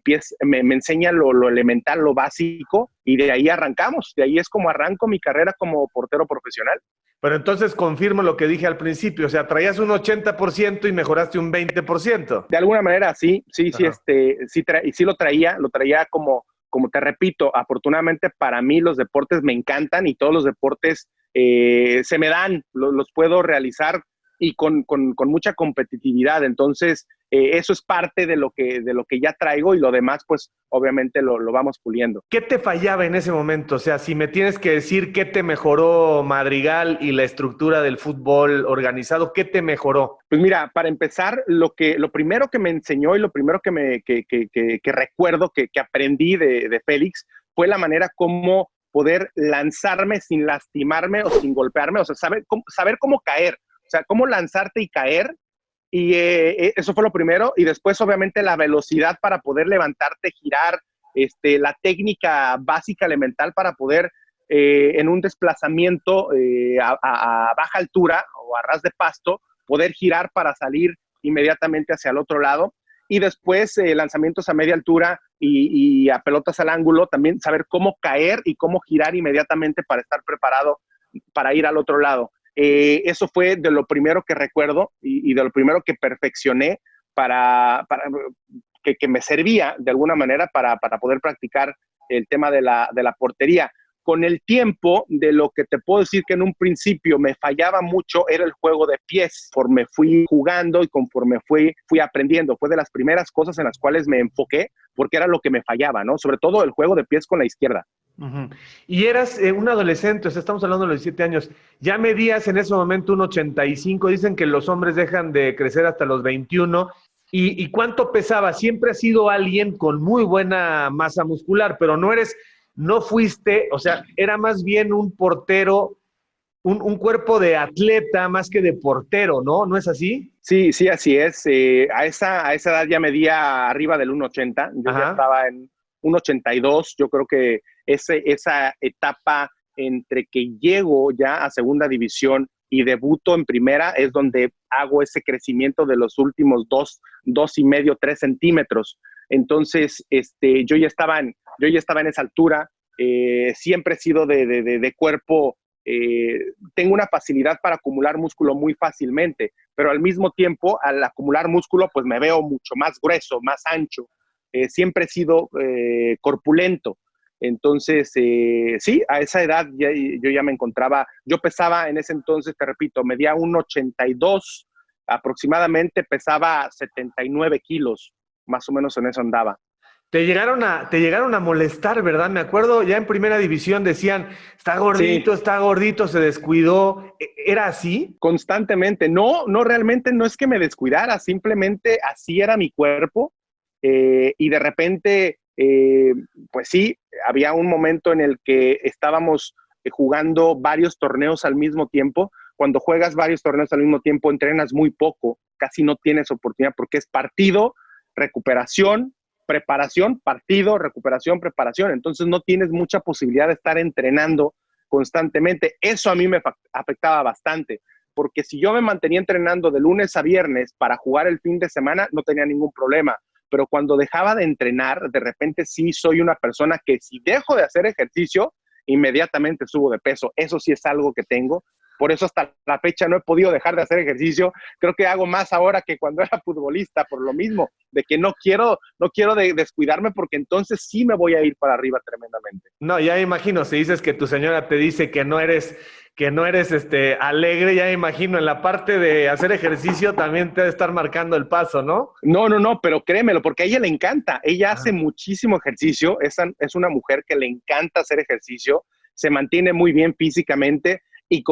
enseña lo elemental, lo básico y de ahí arrancamos. De ahí es como arranco mi carrera como portero profesional. Pero entonces confirmo lo que dije al principio, o sea, traías un 80% y mejoraste un 20%. De alguna manera, sí, sí lo traía como te repito, afortunadamente para mí los deportes me encantan y todos los deportes se me dan, los puedo realizar y con mucha competitividad. Entonces, eso es parte de lo que ya traigo y lo demás, pues, obviamente lo vamos puliendo. ¿Qué te fallaba en ese momento? O sea, si me tienes que decir qué te mejoró Madrigal y la estructura del fútbol organizado, ¿qué te mejoró? Pues mira, para empezar, lo primero que me enseñó y lo primero que recuerdo que aprendí de Félix fue la manera como poder lanzarme sin lastimarme o sin golpearme, o sea, saber cómo caer. O sea, cómo lanzarte y caer, y eso fue lo primero, y después obviamente la velocidad para poder levantarte, girar, la técnica básica elemental para poder en un desplazamiento a baja altura o a ras de pasto, poder girar para salir inmediatamente hacia el otro lado, y después lanzamientos a media altura y a pelotas al ángulo, también saber cómo caer y cómo girar inmediatamente para estar preparado para ir al otro lado. Eso fue de lo primero que recuerdo y de lo primero que perfeccioné para que me servía de alguna manera para poder practicar el tema de la portería. Con el tiempo, de lo que te puedo decir que en un principio me fallaba mucho era el juego de pies. Conforme fui jugando y conforme fui aprendiendo, fue de las primeras cosas en las cuales me enfoqué porque era lo que me fallaba, ¿no? Sobre todo el juego de pies con la izquierda. Y eras un adolescente, o sea, estamos hablando de los 17 años. Ya medías en ese momento un 85, dicen que los hombres dejan de crecer hasta los 21. ¿Y cuánto pesaba? Siempre has sido alguien con muy buena masa muscular, pero no fuiste, o sea, era más bien un portero, un cuerpo de atleta más que de portero, ¿no? ¿No es así? Sí, así es. A esa edad ya medía arriba del 1,80. Yo ya estaba en 1,82. Yo creo que esa etapa entre que llego ya a segunda división y debuto en primera es donde hago ese crecimiento de los últimos 2,5, 3 centímetros. Entonces, yo ya estaba en esa altura. Siempre he sido de cuerpo tengo una facilidad para acumular músculo muy fácilmente, pero al mismo tiempo, al acumular músculo, pues me veo mucho más grueso, más ancho. Siempre he sido corpulento. Entonces, sí, a esa edad yo ya me encontraba, yo pesaba en ese entonces, te repito, medía 1,82 aproximadamente, pesaba 79 kilos, más o menos en eso andaba. Te llegaron a molestar, ¿verdad? Me acuerdo, ya en primera división decían, Sí, está gordito, se descuidó. ¿Era así? constantemente. No, no, realmente no es que me descuidara, simplemente así era mi cuerpo. Y de repente, pues sí, había un momento en el que estábamos jugando varios torneos al mismo tiempo. Cuando juegas varios torneos al mismo tiempo, entrenas muy poco, casi no tienes oportunidad porque es partido, recuperación, preparación, partido, recuperación, preparación. Entonces no tienes mucha posibilidad de estar entrenando constantemente. Eso a mí me afectaba bastante, porque si yo me mantenía entrenando de lunes a viernes para jugar el fin de semana, no tenía ningún problema. Pero cuando dejaba de entrenar, de repente sí soy una persona que si dejo de hacer ejercicio, inmediatamente subo de peso. Eso sí es algo que tengo. Por eso hasta la fecha no he podido dejar de hacer ejercicio. Creo que hago más ahora que cuando era futbolista, por lo mismo, de que no quiero descuidarme porque entonces sí me voy a ir para arriba tremendamente. No, ya me imagino, si dices que tu señora te dice que no eres alegre, ya me imagino, en la parte de hacer ejercicio también te debe estar marcando el paso, ¿no? No, no, no, pero créemelo, porque a ella le encanta. Ella hace Ah. muchísimo ejercicio, es una mujer que le encanta hacer ejercicio, se mantiene muy bien físicamente y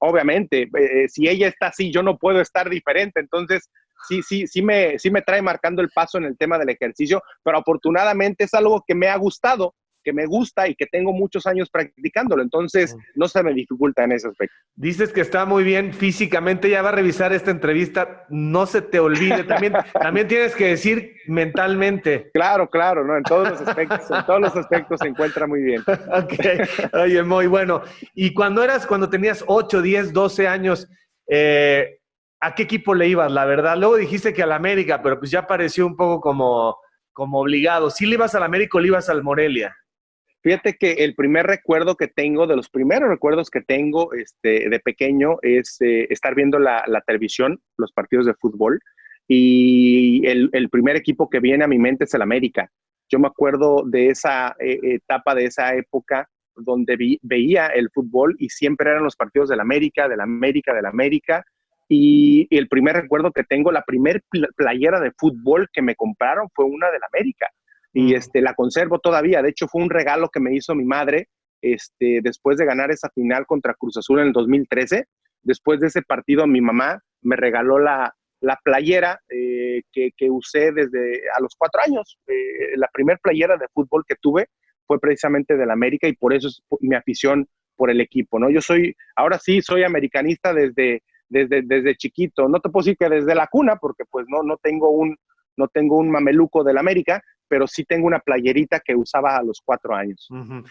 obviamente, si ella está así, yo no puedo estar diferente. Entonces, sí me trae marcando el paso en el tema del ejercicio, pero afortunadamente es algo que me ha gustado, que me gusta y que tengo muchos años practicándolo. Entonces, no se me dificulta en ese aspecto. Dices que está muy bien físicamente, ya va a revisar esta entrevista, no se te olvide, también tienes que decir mentalmente. Claro, claro, ¿no? En todos los aspectos se encuentra muy bien. Ok, oye, muy bueno. Y cuando tenías 8, 10, 12 años, eh, ¿a qué equipo le ibas, la verdad? Luego dijiste que al América, pero pues ya pareció un poco como obligado. ¿Sí le ibas al América o le ibas al Morelia? Fíjate que el primer recuerdo que tengo, de los primeros recuerdos que tengo de pequeño, es estar viendo la televisión, los partidos de fútbol, y el primer equipo que viene a mi mente es el América. Yo me acuerdo de esa etapa, de esa época, donde veía el fútbol y siempre eran los partidos del América, del América, del América. Y el primer recuerdo que tengo, la primer playera de fútbol que me compraron fue una del América y Mm. la conservo todavía. De hecho, fue un regalo que me hizo mi madre después de ganar esa final contra Cruz Azul en el 2013. Después de ese partido, mi mamá me regaló la playera que usé desde a los 4 años. La primera playera de fútbol que tuve fue precisamente del América y por eso es mi afición por el equipo, ¿no? Ahora sí, soy americanista desde chiquito. No te puedo decir que desde la cuna, porque pues no tengo un mameluco del América, pero sí tengo una playerita que usaba a los 4 años. Ujú.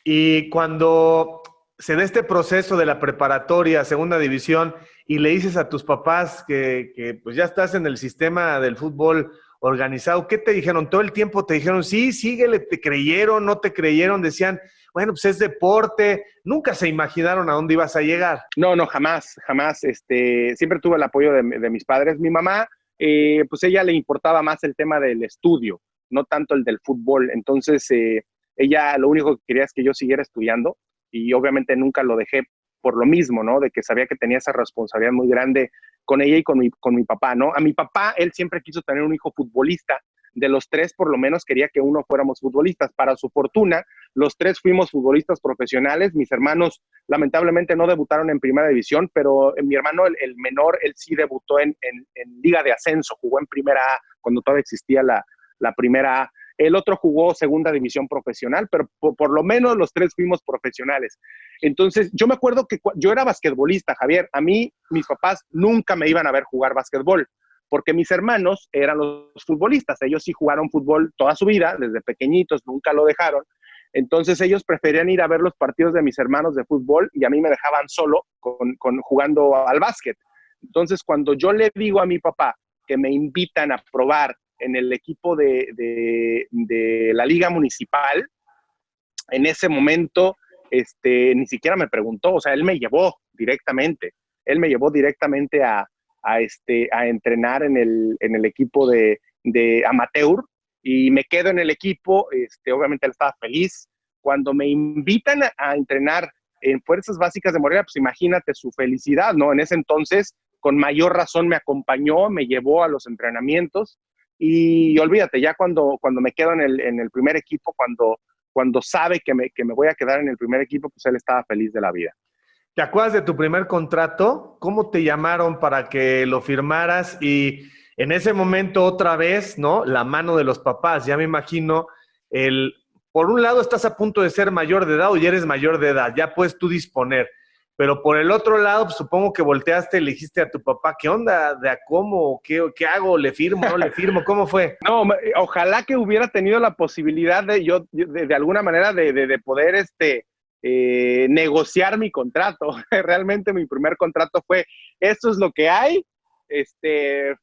Y cuando se da este proceso de la preparatoria, segunda división, y le dices a tus papás que pues ya estás en el sistema del fútbol organizado, ¿qué te dijeron? ¿Todo el tiempo te dijeron, sí, síguele, te creyeron, no te creyeron? Decían, bueno, pues es deporte, nunca se imaginaron a dónde ibas a llegar. No, no, jamás, jamás. Siempre tuve el apoyo de mis padres. Mi mamá, pues ella le importaba más el tema del estudio, no tanto el del fútbol. Entonces, ella lo único que quería es que yo siguiera estudiando y obviamente nunca lo dejé por lo mismo, ¿no? De que sabía que tenía esa responsabilidad muy grande con ella y con mi papá, ¿no? A mi papá, él siempre quiso tener un hijo futbolista. De los tres, por lo menos quería que uno fuéramos futbolistas. Para su fortuna, los tres fuimos futbolistas profesionales. Mis hermanos lamentablemente no debutaron en primera división, pero mi hermano, el menor, él sí debutó en Liga de Ascenso, jugó en primera A cuando todavía existía la primera A. El otro jugó segunda división profesional, pero por lo menos los tres fuimos profesionales. Entonces, yo me acuerdo que yo era basquetbolista, Javier. A mí, mis papás nunca me iban a ver jugar basquetbol, porque mis hermanos eran los futbolistas. Ellos sí jugaron fútbol toda su vida, desde pequeñitos, nunca lo dejaron. Entonces ellos preferían ir a ver los partidos de mis hermanos de fútbol y a mí me dejaban solo jugando al básquet. Entonces cuando yo le digo a mi papá que me invitan a probar en el equipo de la liga municipal, en ese momento ni siquiera me preguntó, o sea, él me llevó directamente. Él me llevó directamente a entrenar en el equipo de amateur y me quedo en el equipo. Obviamente él estaba feliz. Cuando me invitan a entrenar en Fuerzas Básicas de Morelia, pues imagínate su felicidad, ¿no? En ese entonces, con mayor razón me acompañó, me llevó a los entrenamientos y olvídate, ya cuando me quedo en el primer equipo, cuando sabe que me voy a quedar en el primer equipo, pues él estaba feliz de la vida. ¿Te acuerdas de tu primer contrato? ¿Cómo te llamaron para que lo firmaras? Y en ese momento otra vez, ¿no? La mano de los papás. Ya me imagino, por un lado estás a punto de ser mayor de edad o ya eres mayor de edad, ya puedes tú disponer. Pero por el otro lado, pues, supongo que volteaste y le dijiste a tu papá, ¿qué onda? ¿De a cómo? ¿Qué hago? ¿Le firmo? ¿No le firmo? ¿Cómo fue? No, ojalá que hubiera tenido la posibilidad de alguna manera de poder negociar mi contrato. Realmente mi primer contrato fue, esto es lo que hay,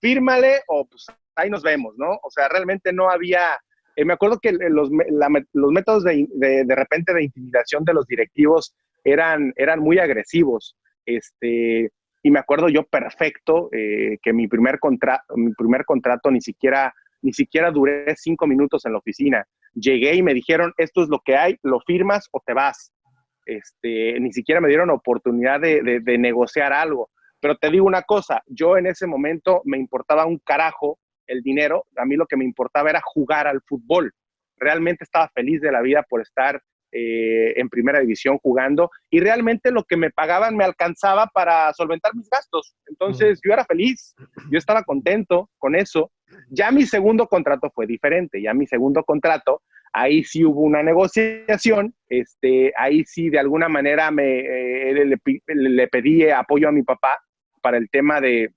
fírmale o pues ahí nos vemos, ¿no? O sea, realmente no había, me acuerdo que los métodos de repente de intimidación de los directivos eran muy agresivos, y me acuerdo yo perfecto que mi primer contrato ni siquiera duré 5 minutos en la oficina. Llegué y me dijeron, esto es lo que hay, lo firmas o te vas. Ni siquiera me dieron oportunidad de negociar algo. Pero te digo una cosa, yo en ese momento me importaba un carajo el dinero, a mí lo que me importaba era jugar al fútbol. Realmente estaba feliz de la vida por estar en primera división jugando y realmente lo que me pagaban me alcanzaba para solventar mis gastos. Entonces yo era feliz, yo estaba contento con eso. Ya mi segundo contrato fue diferente, ya mi segundo contrato ahí sí hubo una negociación, ahí sí de alguna manera le pedí apoyo a mi papá para el tema de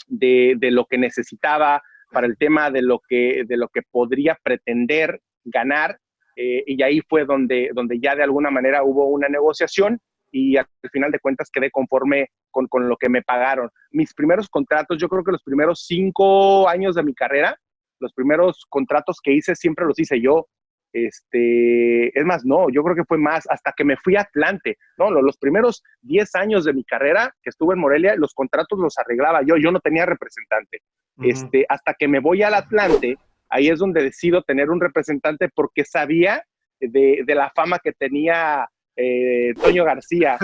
lo que necesitaba, para el tema de lo que podría pretender ganar, y ahí fue donde ya de alguna manera hubo una negociación y al final de cuentas quedé conforme con lo que me pagaron. Mis primeros contratos, yo creo que los primeros 5 años de mi carrera, los primeros contratos que hice siempre los hice yo. Es más, no, yo creo que fue más hasta que me fui a Atlante. No, los primeros 10 años de mi carrera que estuve en Morelia, los contratos los arreglaba yo no tenía representante. Hasta que me voy al Atlante, ahí es donde decido tener un representante porque sabía de la fama que tenía Toño García,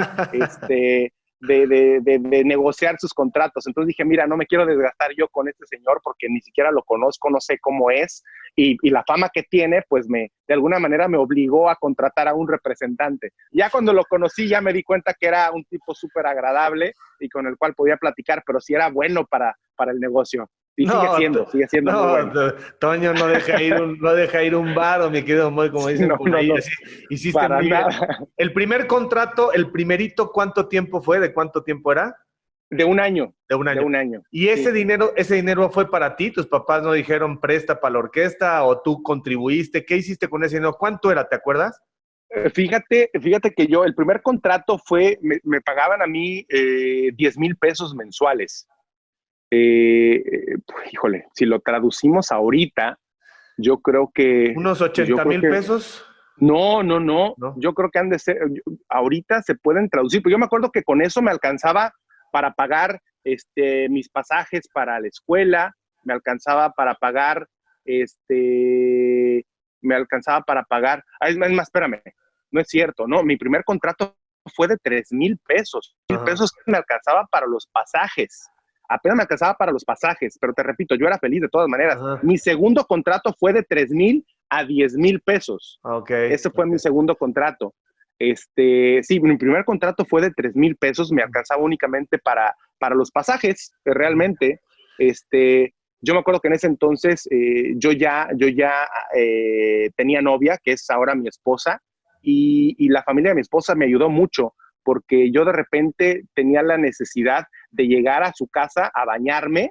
de negociar sus contratos. Entonces dije, mira, no me quiero desgastar yo con este señor porque ni siquiera lo conozco, no sé cómo es, y la fama que tiene, pues de alguna manera me obligó a contratar a un representante. Ya cuando lo conocí, ya me di cuenta que era un tipo súper agradable y con el cual podía platicar, pero sí era bueno para el negocio. Y sigue siendo muy bueno. Toño no deja ir un bar, o mi querido Moy, como dicen por ahí. Así, hiciste muy bien. El primer contrato, el primerito, ¿cuánto tiempo fue? ¿De cuánto tiempo era? De un año. De un año. ¿Y ese dinero fue para ti? ¿Tus papás no dijeron presta para la orquesta o tú contribuiste? ¿Qué hiciste con ese dinero? ¿Cuánto era? ¿Te acuerdas? Fíjate que yo, el primer contrato fue, me pagaban a mí 10,000 pesos mensuales. Híjole, si lo traducimos ahorita, yo creo que... ¿Unos 80,000 pesos? No. Yo creo que han de ser, ahorita se pueden traducir, pero yo me acuerdo que con eso me alcanzaba para pagar mis pasajes para la escuela, me alcanzaba para pagar, es más, espérame, no es cierto, no, mi primer contrato fue de 3,000 pesos, 1,000 pesos me alcanzaba para los pasajes. Apenas me alcanzaba para los pasajes, pero te repito, yo era feliz de todas maneras. Ajá. Mi segundo contrato fue de 3,000 a 10,000 pesos. Ese fue mi segundo contrato. Sí, mi primer contrato fue de 3,000 pesos, me alcanzaba únicamente para los pasajes, realmente. Yo me acuerdo que en ese entonces yo ya tenía novia, que es ahora mi esposa, y la familia de mi esposa me ayudó mucho, porque yo de repente tenía la necesidad de llegar a su casa a bañarme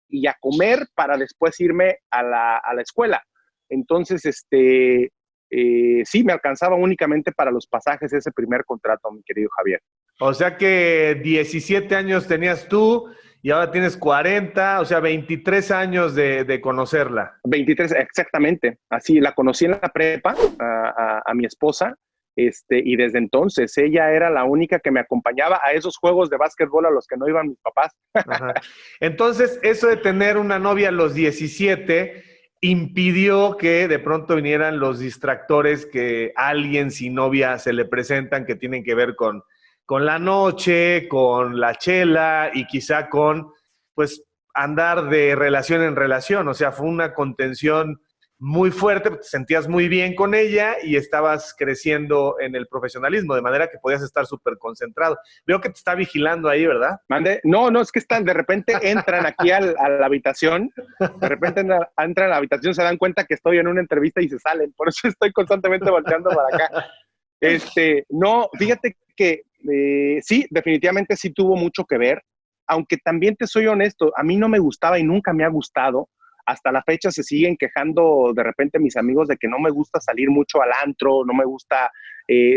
y a comer para después irme a la escuela. Entonces, sí, me alcanzaba únicamente para los pasajes ese primer contrato, mi querido Javier. O sea que 17 años tenías tú y ahora tienes 40, o sea, 23 años de conocerla. 23, exactamente. Así, la conocí en la prepa, a mi esposa, y desde entonces ella era la única que me acompañaba a esos juegos de básquetbol a los que no iban mis papás. Ajá. Entonces, eso de tener una novia a los 17 impidió que de pronto vinieran los distractores que a alguien sin novia se le presentan, que tienen que ver con la noche, con la chela y quizá con, pues, andar de relación en relación. O sea, fue una contención muy fuerte, te sentías muy bien con ella y estabas creciendo en el profesionalismo, de manera que podías estar súper concentrado. Veo que te está vigilando ahí, ¿verdad? ¿Mande? No, no, es que están, de repente entran aquí a la habitación, de repente entran a la habitación, se dan cuenta que estoy en una entrevista y se salen, por eso estoy constantemente volteando para acá. No, fíjate que sí, definitivamente sí tuvo mucho que ver, aunque también te soy honesto, a mí no me gustaba y nunca me ha gustado. Hasta la fecha se siguen quejando de repente mis amigos de que no me gusta salir mucho al antro, no me gusta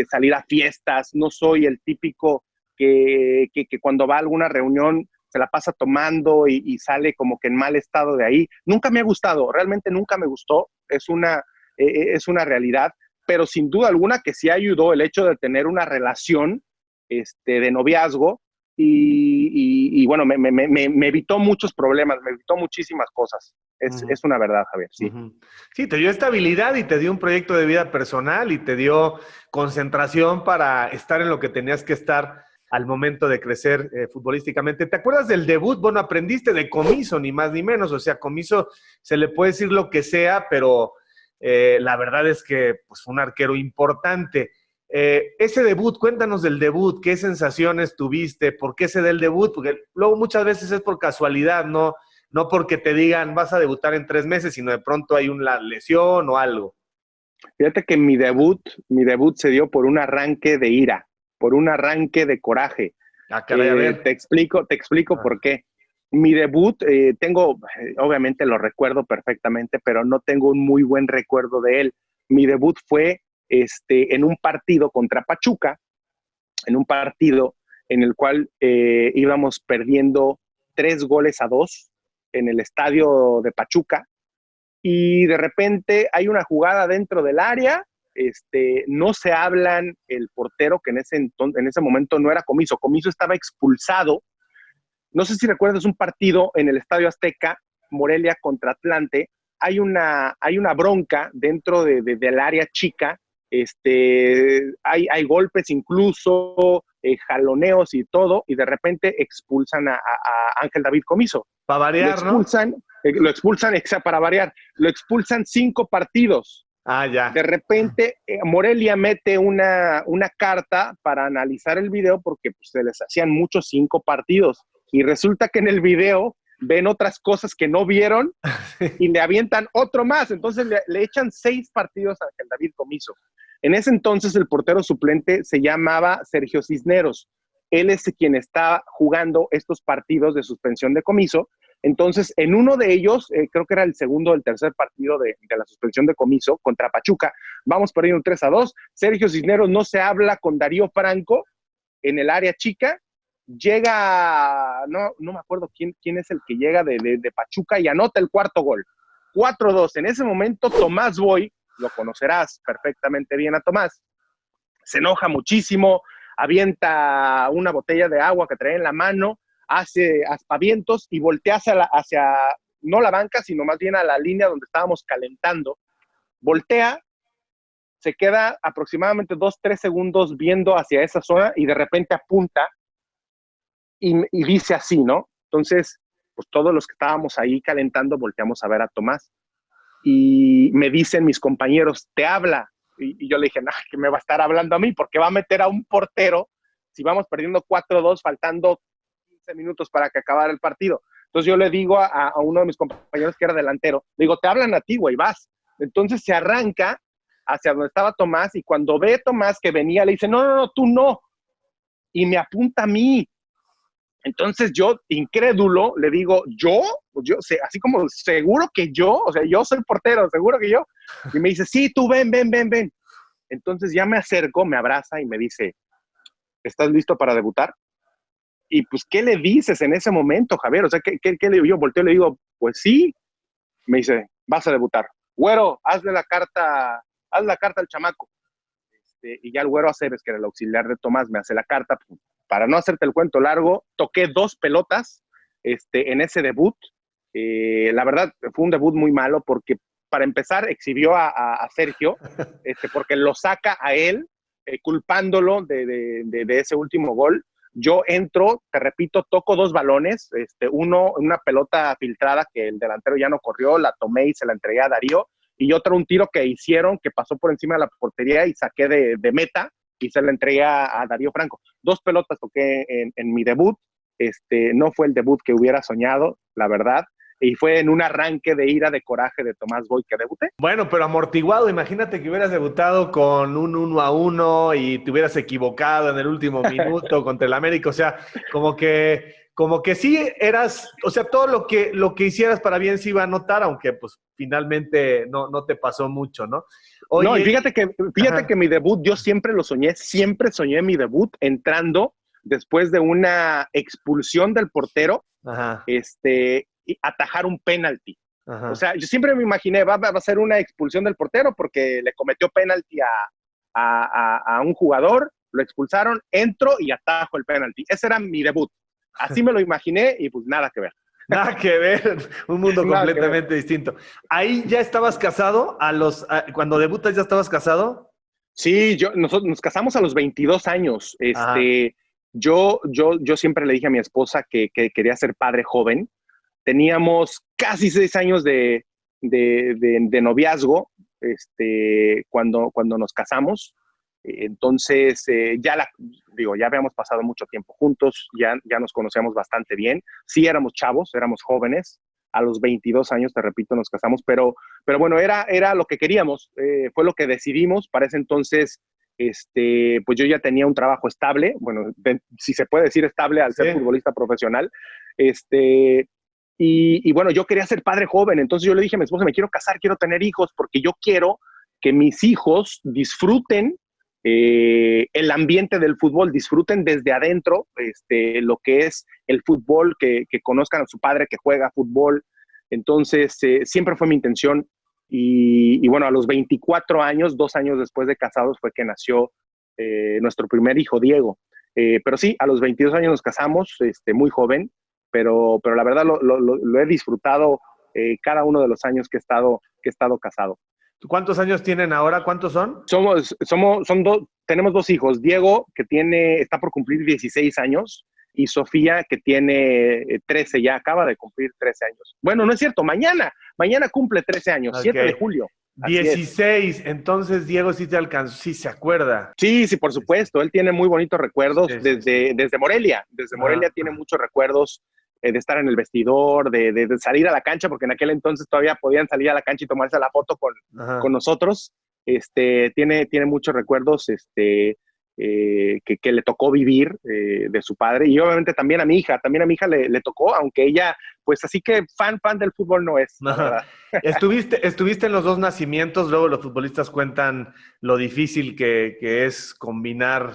salir a fiestas, no soy el típico que cuando va a alguna reunión se la pasa tomando y sale como que en mal estado de ahí. Nunca me ha gustado, realmente nunca me gustó, es una realidad, pero sin duda alguna que sí ayudó el hecho de tener una relación de noviazgo y bueno, me evitó muchos problemas, me evitó muchísimas cosas. Es una verdad, Javier, sí. Sí, te dio estabilidad y te dio un proyecto de vida personal y te dio concentración para estar en lo que tenías que estar al momento de crecer futbolísticamente. ¿Te acuerdas del debut? Bueno, aprendiste de Comiso, ni más ni menos. O sea, Comiso se le puede decir lo que sea, pero la verdad es que pues, fue un arquero importante. Ese debut, cuéntanos del debut, qué sensaciones tuviste, por qué se da el debut, porque luego muchas veces es por casualidad, no porque te digan vas a debutar en 3 meses, sino de pronto hay una lesión o algo. Fíjate que mi debut se dio por un arranque de ira, por un arranque de coraje. Ah, caray, a ver. Te explico por qué. Mi debut, obviamente lo recuerdo perfectamente, pero no tengo un muy buen recuerdo de él. Mi debut fue en un partido contra Pachuca, en un partido en el cual íbamos perdiendo 3-2 en el estadio de Pachuca y de repente hay una jugada dentro del área, no se hablan el portero, que en ese momento no era Comiso, Comiso estaba expulsado. No sé si recuerdas un partido en el Estadio Azteca, Morelia contra Atlante, hay una bronca dentro del área chica, hay golpes incluso, jaloneos y todo, y de repente expulsan a Ángel David Comiso. Para variar, Lo expulsan, para variar, lo expulsan 5 partidos. Ah, ya. De repente, Morelia mete una carta para analizar el video porque pues, se les hacían muchos 5 partidos. Y resulta que en el video ven otras cosas que no vieron y le avientan otro más. Entonces le echan 6 partidos a Ángel David Comiso. En ese entonces el portero suplente se llamaba Sergio Cisneros. Él es quien está jugando estos partidos de suspensión de Comiso. Entonces, en uno de ellos, creo que era el segundo o el tercer partido de la suspensión de Comiso contra Pachuca, vamos perdiendo 3-2. Sergio Cisneros no se habla con Darío Franco en el área chica. Llega, no me acuerdo quién es el que llega de Pachuca y anota el cuarto gol. 4-2. En ese momento, Tomás Boy, lo conocerás perfectamente bien a Tomás, se enoja muchísimo, avienta una botella de agua que trae en la mano, hace aspavientos y voltea hacia no la banca, sino más bien a la línea donde estábamos calentando. Voltea, se queda aproximadamente 2-3 segundos viendo hacia esa zona y de repente apunta y dice así, ¿no? Entonces, pues todos los que estábamos ahí calentando volteamos a ver a Tomás y me dicen mis compañeros, te habla. Y yo le dije, que me va a estar hablando a mí porque va a meter a un portero si vamos perdiendo 4-2, faltando 15 minutos para que acabara el partido. Entonces yo le digo a uno de mis compañeros que era delantero, le digo, te hablan a ti, güey, vas. Entonces se arranca hacia donde estaba Tomás y cuando ve a Tomás que venía, le dice, no, tú no. Y me apunta a mí. Entonces yo, incrédulo, le digo, ¿yo? Sé, así como, ¿seguro que yo? O sea, yo soy portero, ¿seguro que yo? Y me dice, sí, tú ven. Entonces ya me acerco, me abraza y me dice, ¿estás listo para debutar? Y pues, ¿qué le dices en ese momento, Javier? O sea, ¿qué le digo? Yo volteo y le digo, pues sí. Me dice, vas a debutar. Güero, haz la carta al chamaco. y ya el Güero Aceves, que era el auxiliar de Tomás, me hace la carta. Para no hacerte el cuento largo, toqué 2 pelotas en ese debut. La verdad, fue un debut muy malo porque, para empezar, exhibió a Sergio, porque lo saca a él, culpándolo de ese último gol. Yo entro, te repito, toco 2 balones, uno, una pelota filtrada que el delantero ya no corrió, la tomé y se la entregué a Darío, y otro, un tiro que hicieron que pasó por encima de la portería y saqué de meta y se la entregué a Darío Franco. 2 pelotas toqué en mi debut. No fue el debut que hubiera soñado, la verdad, y fue en un arranque de ira, de coraje de Tomás Boy que debuté. Bueno, pero amortiguado. Imagínate que hubieras debutado con un 1-1 y te hubieras equivocado en el último minuto contra el América. O sea, como que sí eras, o sea, todo lo que hicieras para bien se iba a notar, aunque pues finalmente no te pasó mucho, ¿no? Oye, no, y fíjate que mi debut, yo siempre soñé mi debut entrando después de una expulsión del portero, y atajar un penalti. Ajá. O sea, yo siempre me imaginé, va a ser una expulsión del portero porque le cometió penalti a un jugador, lo expulsaron, entro y atajo el penalti. Ese era mi debut. Así me lo imaginé y pues nada que ver. Nada que ver, un mundo completamente distinto. ¿Ahí ya estabas casado? Cuando debutas ya estabas casado? Sí, nosotros nos casamos a los 22 años. Yo siempre le dije a mi esposa que quería ser padre joven. Teníamos casi 6 años de noviazgo cuando nos casamos. Entonces, ya habíamos pasado mucho tiempo juntos, ya nos conocíamos bastante bien. Sí, éramos chavos, éramos jóvenes. A los 22 años, te repito, nos casamos, pero bueno, era lo que queríamos, fue lo que decidimos. Para ese entonces, pues yo ya tenía un trabajo estable, bueno, si se puede decir estable al ser futbolista profesional. Y bueno, yo quería ser padre joven, entonces yo le dije a mi esposa, me quiero casar, quiero tener hijos, porque yo quiero que mis hijos disfruten el ambiente del fútbol, disfruten desde adentro lo que es el fútbol, que conozcan a su padre que juega fútbol. Entonces, siempre fue mi intención. Y bueno, a los 24 años, 2 años después de casados, fue que nació nuestro primer hijo, Diego. Pero sí, a los 22 años nos casamos, muy joven, pero la verdad lo he disfrutado cada uno de los años que he estado casado. ¿Cuántos años tienen ahora? ¿Cuántos son? Tenemos 2 hijos. Diego, que está por cumplir 16 años, y Sofía, que tiene 13, ya acaba de cumplir 13 años. Bueno, no es cierto, mañana cumple 13 años, okay. 7 de julio. 16, entonces Diego sí te alcanzó, sí se acuerda. Sí, por supuesto, él tiene muy bonitos recuerdos desde Morelia. Desde Morelia tiene muchos recuerdos de estar en el vestidor, de salir a la cancha, porque en aquel entonces todavía podían salir a la cancha y tomarse la foto con nosotros. Tiene muchos recuerdos que le tocó vivir de su padre, y obviamente también a mi hija le tocó, aunque ella, pues así que fan del fútbol no es, la verdad. Estuviste en los 2 nacimientos, luego los futbolistas cuentan lo difícil que es combinar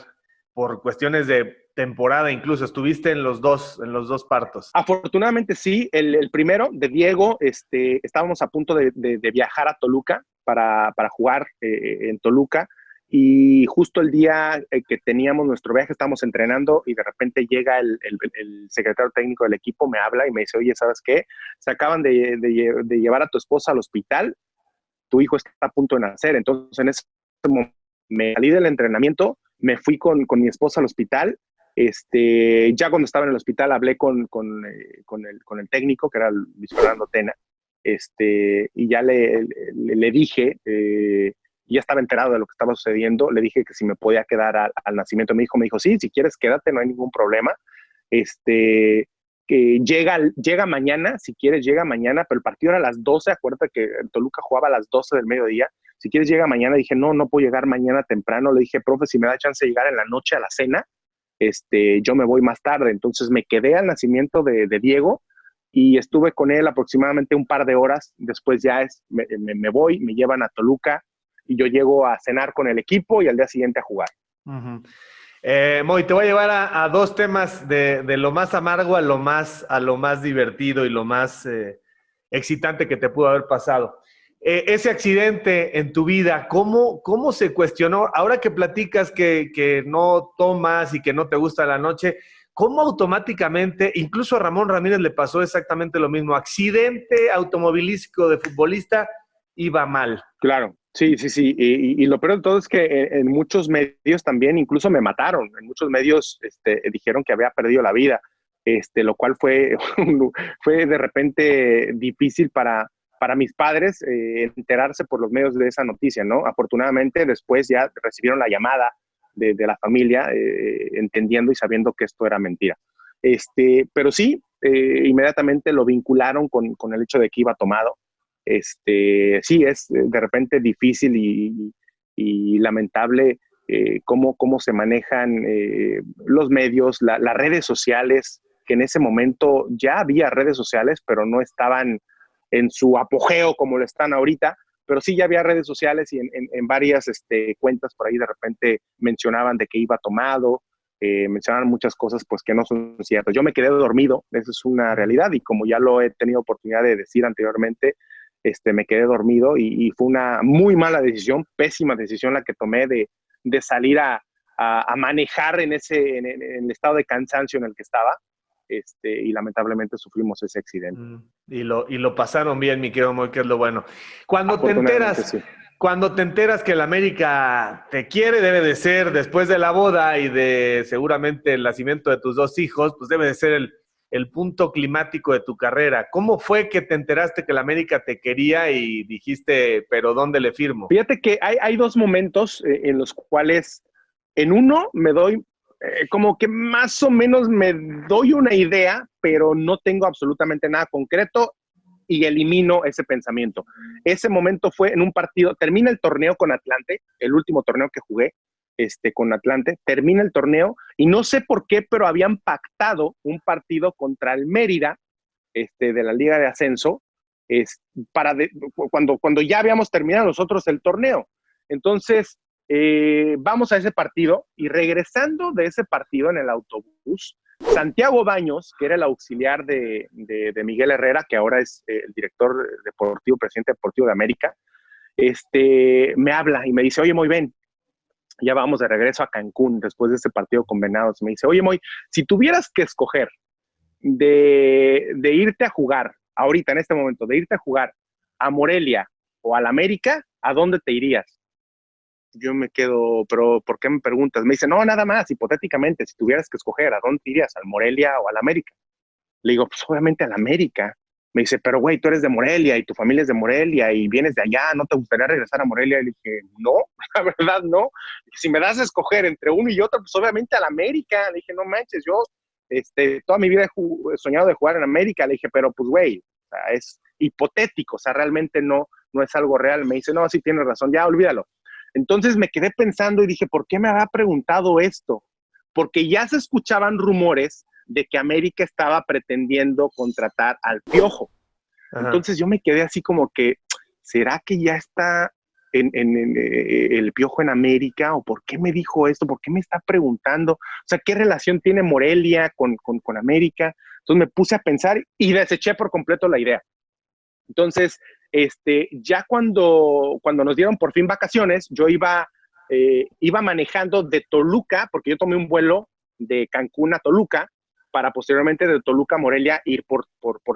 por cuestiones de temporada, incluso estuviste en los dos partos. Afortunadamente sí, el primero de Diego, estábamos a punto de viajar a Toluca para jugar en Toluca, y justo el día que teníamos nuestro viaje estábamos entrenando y de repente llega el secretario técnico del equipo, me habla y me dice, oye, ¿sabes qué? Se acaban de llevar a tu esposa al hospital, tu hijo está a punto de nacer. Entonces en ese momento me salí del entrenamiento, me fui con mi esposa al hospital. Ya cuando estaba en el hospital hablé con el técnico, que era Luis Fernando Tena, y ya le dije, ya estaba enterado de lo que estaba sucediendo, le dije que si me podía quedar al nacimiento. Me dijo, sí, si quieres quédate, no hay ningún problema. Que llega mañana, si quieres llega mañana, pero el partido era a las 12, acuérdate que Toluca jugaba a las 12 del mediodía. Si quieres llega mañana. Dije, no puedo llegar mañana temprano. Le dije, profe, si me da chance de llegar en la noche a la cena, yo me voy más tarde. Entonces me quedé al nacimiento de Diego y estuve con él aproximadamente un par de horas. Después ya me voy, me llevan a Toluca y yo llego a cenar con el equipo y al día siguiente a jugar. Uh-huh. Moy, te voy a llevar a 2 temas de lo más amargo a lo más divertido y lo más excitante que te pudo haber pasado. ese accidente en tu vida, ¿cómo se cuestionó? Ahora que platicas que no tomas y que no te gusta la noche, ¿cómo automáticamente, incluso a Ramón Ramírez le pasó exactamente lo mismo, accidente automovilístico de futbolista, iba mal? Claro, sí, sí, sí. Y lo peor de todo es que en muchos medios también incluso me mataron. En muchos medios dijeron que había perdido la vida, lo cual fue, fue de repente difícil para mis padres enterarse por los medios de esa noticia, ¿no? Afortunadamente después ya recibieron la llamada de la familia, entendiendo y sabiendo que esto era mentira. Pero sí, inmediatamente lo vincularon con el hecho de que iba tomado. Sí, es de repente difícil y lamentable cómo se manejan los medios, las redes sociales, que en ese momento ya había redes sociales, pero no estaban en su apogeo como lo están ahorita, pero sí ya había redes sociales y en varias cuentas por ahí de repente mencionaban de que iba tomado, mencionaban muchas cosas pues que no son ciertas. Yo me quedé dormido, eso es una realidad, y como ya lo he tenido oportunidad de decir anteriormente, me quedé dormido y fue una muy mala decisión, pésima decisión la que tomé de salir a manejar en el estado de cansancio en el que estaba, y lamentablemente sufrimos ese accidente. Y lo pasaron bien, mi querido Moy, que es lo bueno. Cuando te Afortunadamente enteras, sí. cuando te enteras que el América te quiere, debe de ser después de la boda y de seguramente el nacimiento de tus 2 hijos, pues debe de ser el punto climático de tu carrera. ¿Cómo fue que te enteraste que el América te quería y dijiste, pero ¿dónde le firmo? Fíjate que hay dos momentos en los cuales en uno me doy, como que más o menos me doy una idea, pero no tengo absolutamente nada concreto y elimino ese pensamiento. Ese momento fue en un partido, termina el torneo con Atlante, el último torneo que jugué con Atlante, termina el torneo y no sé por qué, pero habían pactado un partido contra el Mérida, de la Liga de Ascenso, es, cuando ya habíamos terminado nosotros el torneo. Entonces, vamos a ese partido y regresando de ese partido en el autobús, Santiago Baños, que era el auxiliar de Miguel Herrera, que ahora es el director deportivo, presidente deportivo de América, me habla y me dice, oye, muy bien, ya vamos de regreso a Cancún después de este partido con Venados. Me dice, oye, Moy, si tuvieras que escoger de irte a jugar, ahorita en este momento, de irte a jugar a Morelia o al América, ¿a dónde te irías? Yo me quedo, pero ¿por qué me preguntas? Me dice, no, nada más, hipotéticamente, si tuvieras que escoger, ¿a dónde te irías? ¿Al Morelia o al América? Le digo, pues obviamente al América. Me dice, pero güey, tú eres de Morelia y tu familia es de Morelia y vienes de allá, ¿no te gustaría regresar a Morelia? Y le dije, no, la verdad no. Si me das a escoger entre uno y otro, pues obviamente al América. Le dije, no manches, yo toda mi vida he soñado de jugar en América. Le dije, pero pues güey, o sea, es hipotético, o sea, realmente no es algo real. Me dice, no, sí tienes razón, ya olvídalo. Entonces me quedé pensando y dije, ¿por qué me había preguntado esto? Porque ya se escuchaban rumores de que América estaba pretendiendo contratar al Piojo. Ajá. Entonces yo me quedé así como que, ¿será que ya está en el Piojo en América? ¿O por qué me dijo esto? ¿Por qué me está preguntando? O sea, ¿qué relación tiene Morelia con América? Entonces me puse a pensar y deseché por completo la idea. Entonces, ya cuando nos dieron por fin vacaciones, yo iba manejando de Toluca, porque yo tomé un vuelo de Cancún a Toluca, para posteriormente de Toluca a Morelia ir por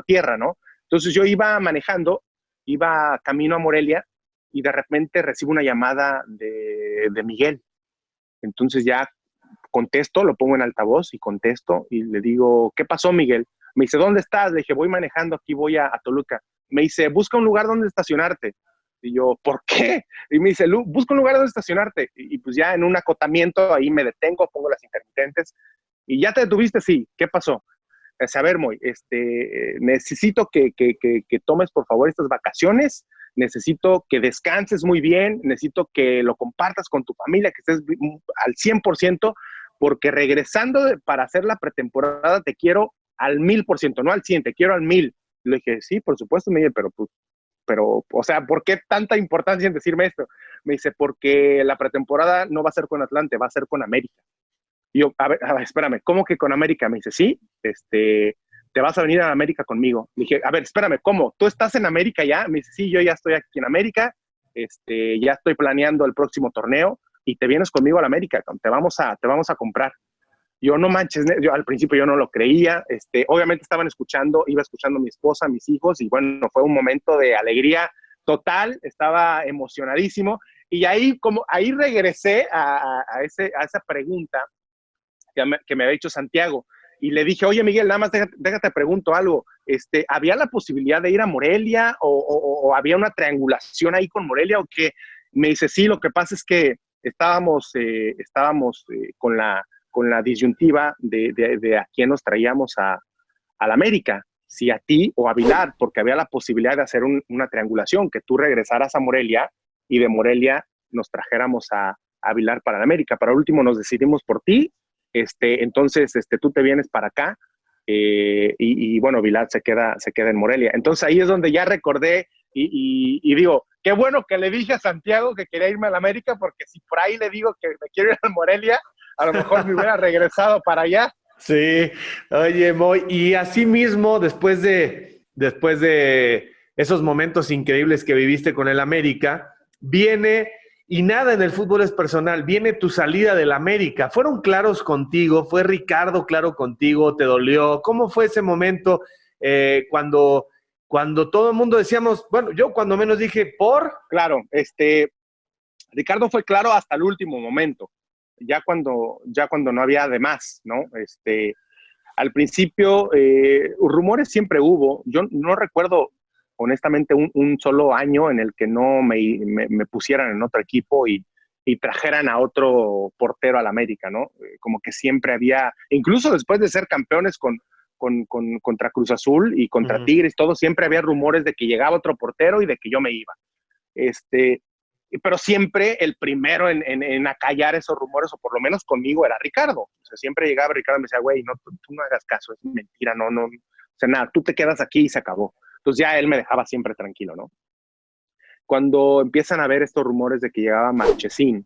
tierra, ¿no? Entonces yo iba manejando, iba camino a Morelia y de repente recibo una llamada de Miguel. Entonces ya contesto, lo pongo en altavoz y contesto y le digo, ¿qué pasó, Miguel? Me dice, ¿dónde estás? Le dije, voy manejando, aquí voy a Toluca. Me dice, busca un lugar donde estacionarte. Y yo, ¿por qué? Y me dice, busca un lugar donde estacionarte. Y pues ya en un acotamiento ahí me detengo, pongo las intermitentes. ¿Y ya te detuviste? Sí. ¿Qué pasó? A ver, Moy, necesito que tomes por favor estas vacaciones, necesito que descanses muy bien, necesito que lo compartas con tu familia, que estés al 100%, porque regresando para hacer la pretemporada te quiero al 1000%, no al 100, te quiero al 1000. Le dije, sí, por supuesto, Miguel, pero, o sea, ¿por qué tanta importancia en decirme esto? Me dice, porque la pretemporada no va a ser con Atlante, va a ser con América. Y yo, a ver, espérame, ¿cómo que con América? Me dice, sí, te vas a venir a América conmigo. Le dije, a ver, espérame, ¿cómo? ¿Tú estás en América ya? Me dice, sí, yo ya estoy aquí en América, ya estoy planeando el próximo torneo y te vienes conmigo a la América, te vamos a comprar. Yo, no manches, yo al principio yo no lo creía, obviamente iba escuchando a mi esposa, a mis hijos, y bueno, fue un momento de alegría total, estaba emocionadísimo, y ahí regresé a esa pregunta que me había hecho Santiago, y le dije, oye Miguel, nada más déjate pregunto algo, ¿había la posibilidad de ir a Morelia o había una triangulación ahí con Morelia o qué? Me dice, sí, lo que pasa es que estábamos con la disyuntiva de a quién nos traíamos a la América, si a ti o a Vilar, porque había la posibilidad de hacer una triangulación, que tú regresaras a Morelia y de Morelia nos trajéramos a Vilar para la América. Para último nos decidimos por ti, entonces tú te vienes para acá y bueno, Vilar se queda en Morelia. Entonces ahí es donde ya recordé y digo, qué bueno que le dije a Santiago que quería irme a la América, porque si por ahí le digo que me quiero ir a Morelia, a lo mejor me hubiera regresado para allá. Sí, oye, Moy, y así mismo, después de esos momentos increíbles que viviste con el América, viene, y nada en el fútbol es personal, viene tu salida del América. ¿Fueron claros contigo? ¿Fue Ricardo claro contigo? ¿Te dolió? ¿Cómo fue ese momento cuando todo el mundo decíamos, bueno, yo cuando menos dije, ¿por? Claro, Ricardo fue claro hasta el último momento, ya cuando no había de más, ¿no? Al principio, rumores siempre hubo. Yo no recuerdo, honestamente, un solo año en el que no me pusieran en otro equipo y trajeran a otro portero al América, ¿no? Como que siempre había, incluso después de ser campeones contra Cruz Azul y contra Tigres, todo, siempre había rumores de que llegaba otro portero y de que yo me iba. Pero siempre el primero en acallar esos rumores, o por lo menos conmigo, era Ricardo. O sea, siempre llegaba Ricardo y me decía, güey, no, tú no hagas caso, es mentira, no, o sea, nada, tú te quedas aquí y se acabó. Entonces ya él me dejaba siempre tranquilo, ¿no? Cuando empiezan a ver estos rumores de que llegaba Marchesín,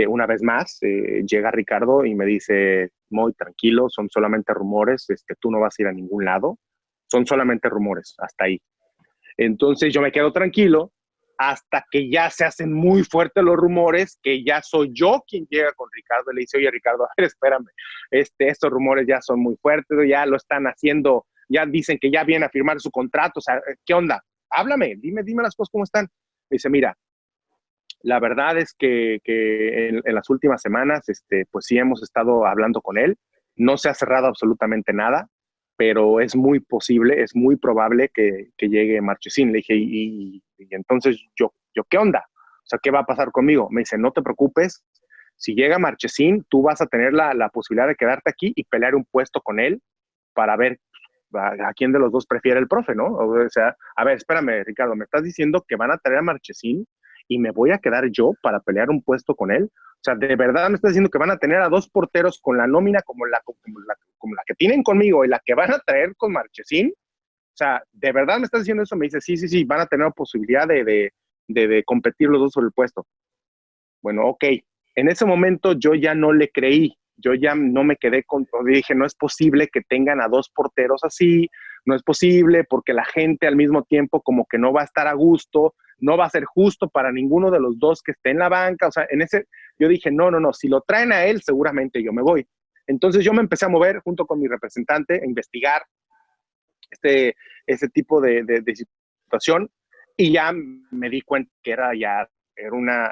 una vez más, llega Ricardo y me dice, muy tranquilo, son solamente rumores, tú no vas a ir a ningún lado, son solamente rumores, hasta ahí. Entonces yo me quedo tranquilo hasta que ya se hacen muy fuertes los rumores, que ya soy yo quien llega con Ricardo y le dice, oye Ricardo, a ver, espérame, estos rumores ya son muy fuertes, ya lo están haciendo, ya dicen que ya viene a firmar su contrato, o sea, ¿qué onda? Háblame, dime las cosas cómo están. Me dice, mira, la verdad es que en las últimas semanas, pues sí hemos estado hablando con él, no se ha cerrado absolutamente nada, pero es muy posible, es muy probable que llegue Marchesín. Le dije, y entonces yo, ¿qué onda? O sea, ¿qué va a pasar conmigo? Me dice, no te preocupes, si llega Marchesín, tú vas a tener la posibilidad de quedarte aquí y pelear un puesto con él para ver a quién de los dos prefiere el profe, ¿no? O sea, a ver, espérame, Ricardo, me estás diciendo que van a traer a Marchesín y me voy a quedar yo para pelear un puesto con él. O sea, de verdad me estás diciendo que van a tener a dos porteros con la nómina como la que tienen conmigo y la que van a traer con Marchesín. O sea, ¿de verdad me estás diciendo eso? Me dice, sí, van a tener posibilidad de competir los dos por el puesto. Bueno, ok. En ese momento yo ya no le creí. Yo ya no me quedé con, dije, no es posible que tengan a dos porteros así, no es posible porque la gente al mismo tiempo como que no va a estar a gusto, no va a ser justo para ninguno de los dos que esté en la banca. O sea, yo dije, no, si lo traen a él, seguramente yo me voy. Entonces yo me empecé a mover junto con mi representante, a investigar ese tipo de situación, y ya me di cuenta que era una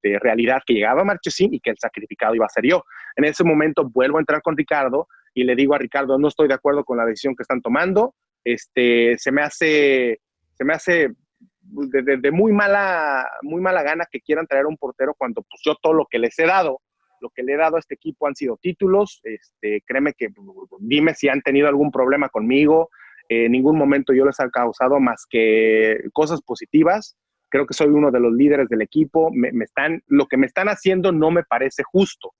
realidad, que llegaba Marchesín y que el sacrificado iba a ser yo. En ese momento vuelvo a entrar con Ricardo y le digo a Ricardo, no estoy de acuerdo con la decisión que están tomando, se me hace de muy mala gana que quieran traer un portero cuando pues yo todo lo que le he dado a este equipo han sido títulos. Créeme que dime si han tenido algún problema conmigo. En ningún momento yo les he causado más que cosas positivas. Creo que soy uno de los líderes del equipo. Lo que me están haciendo no me parece justo.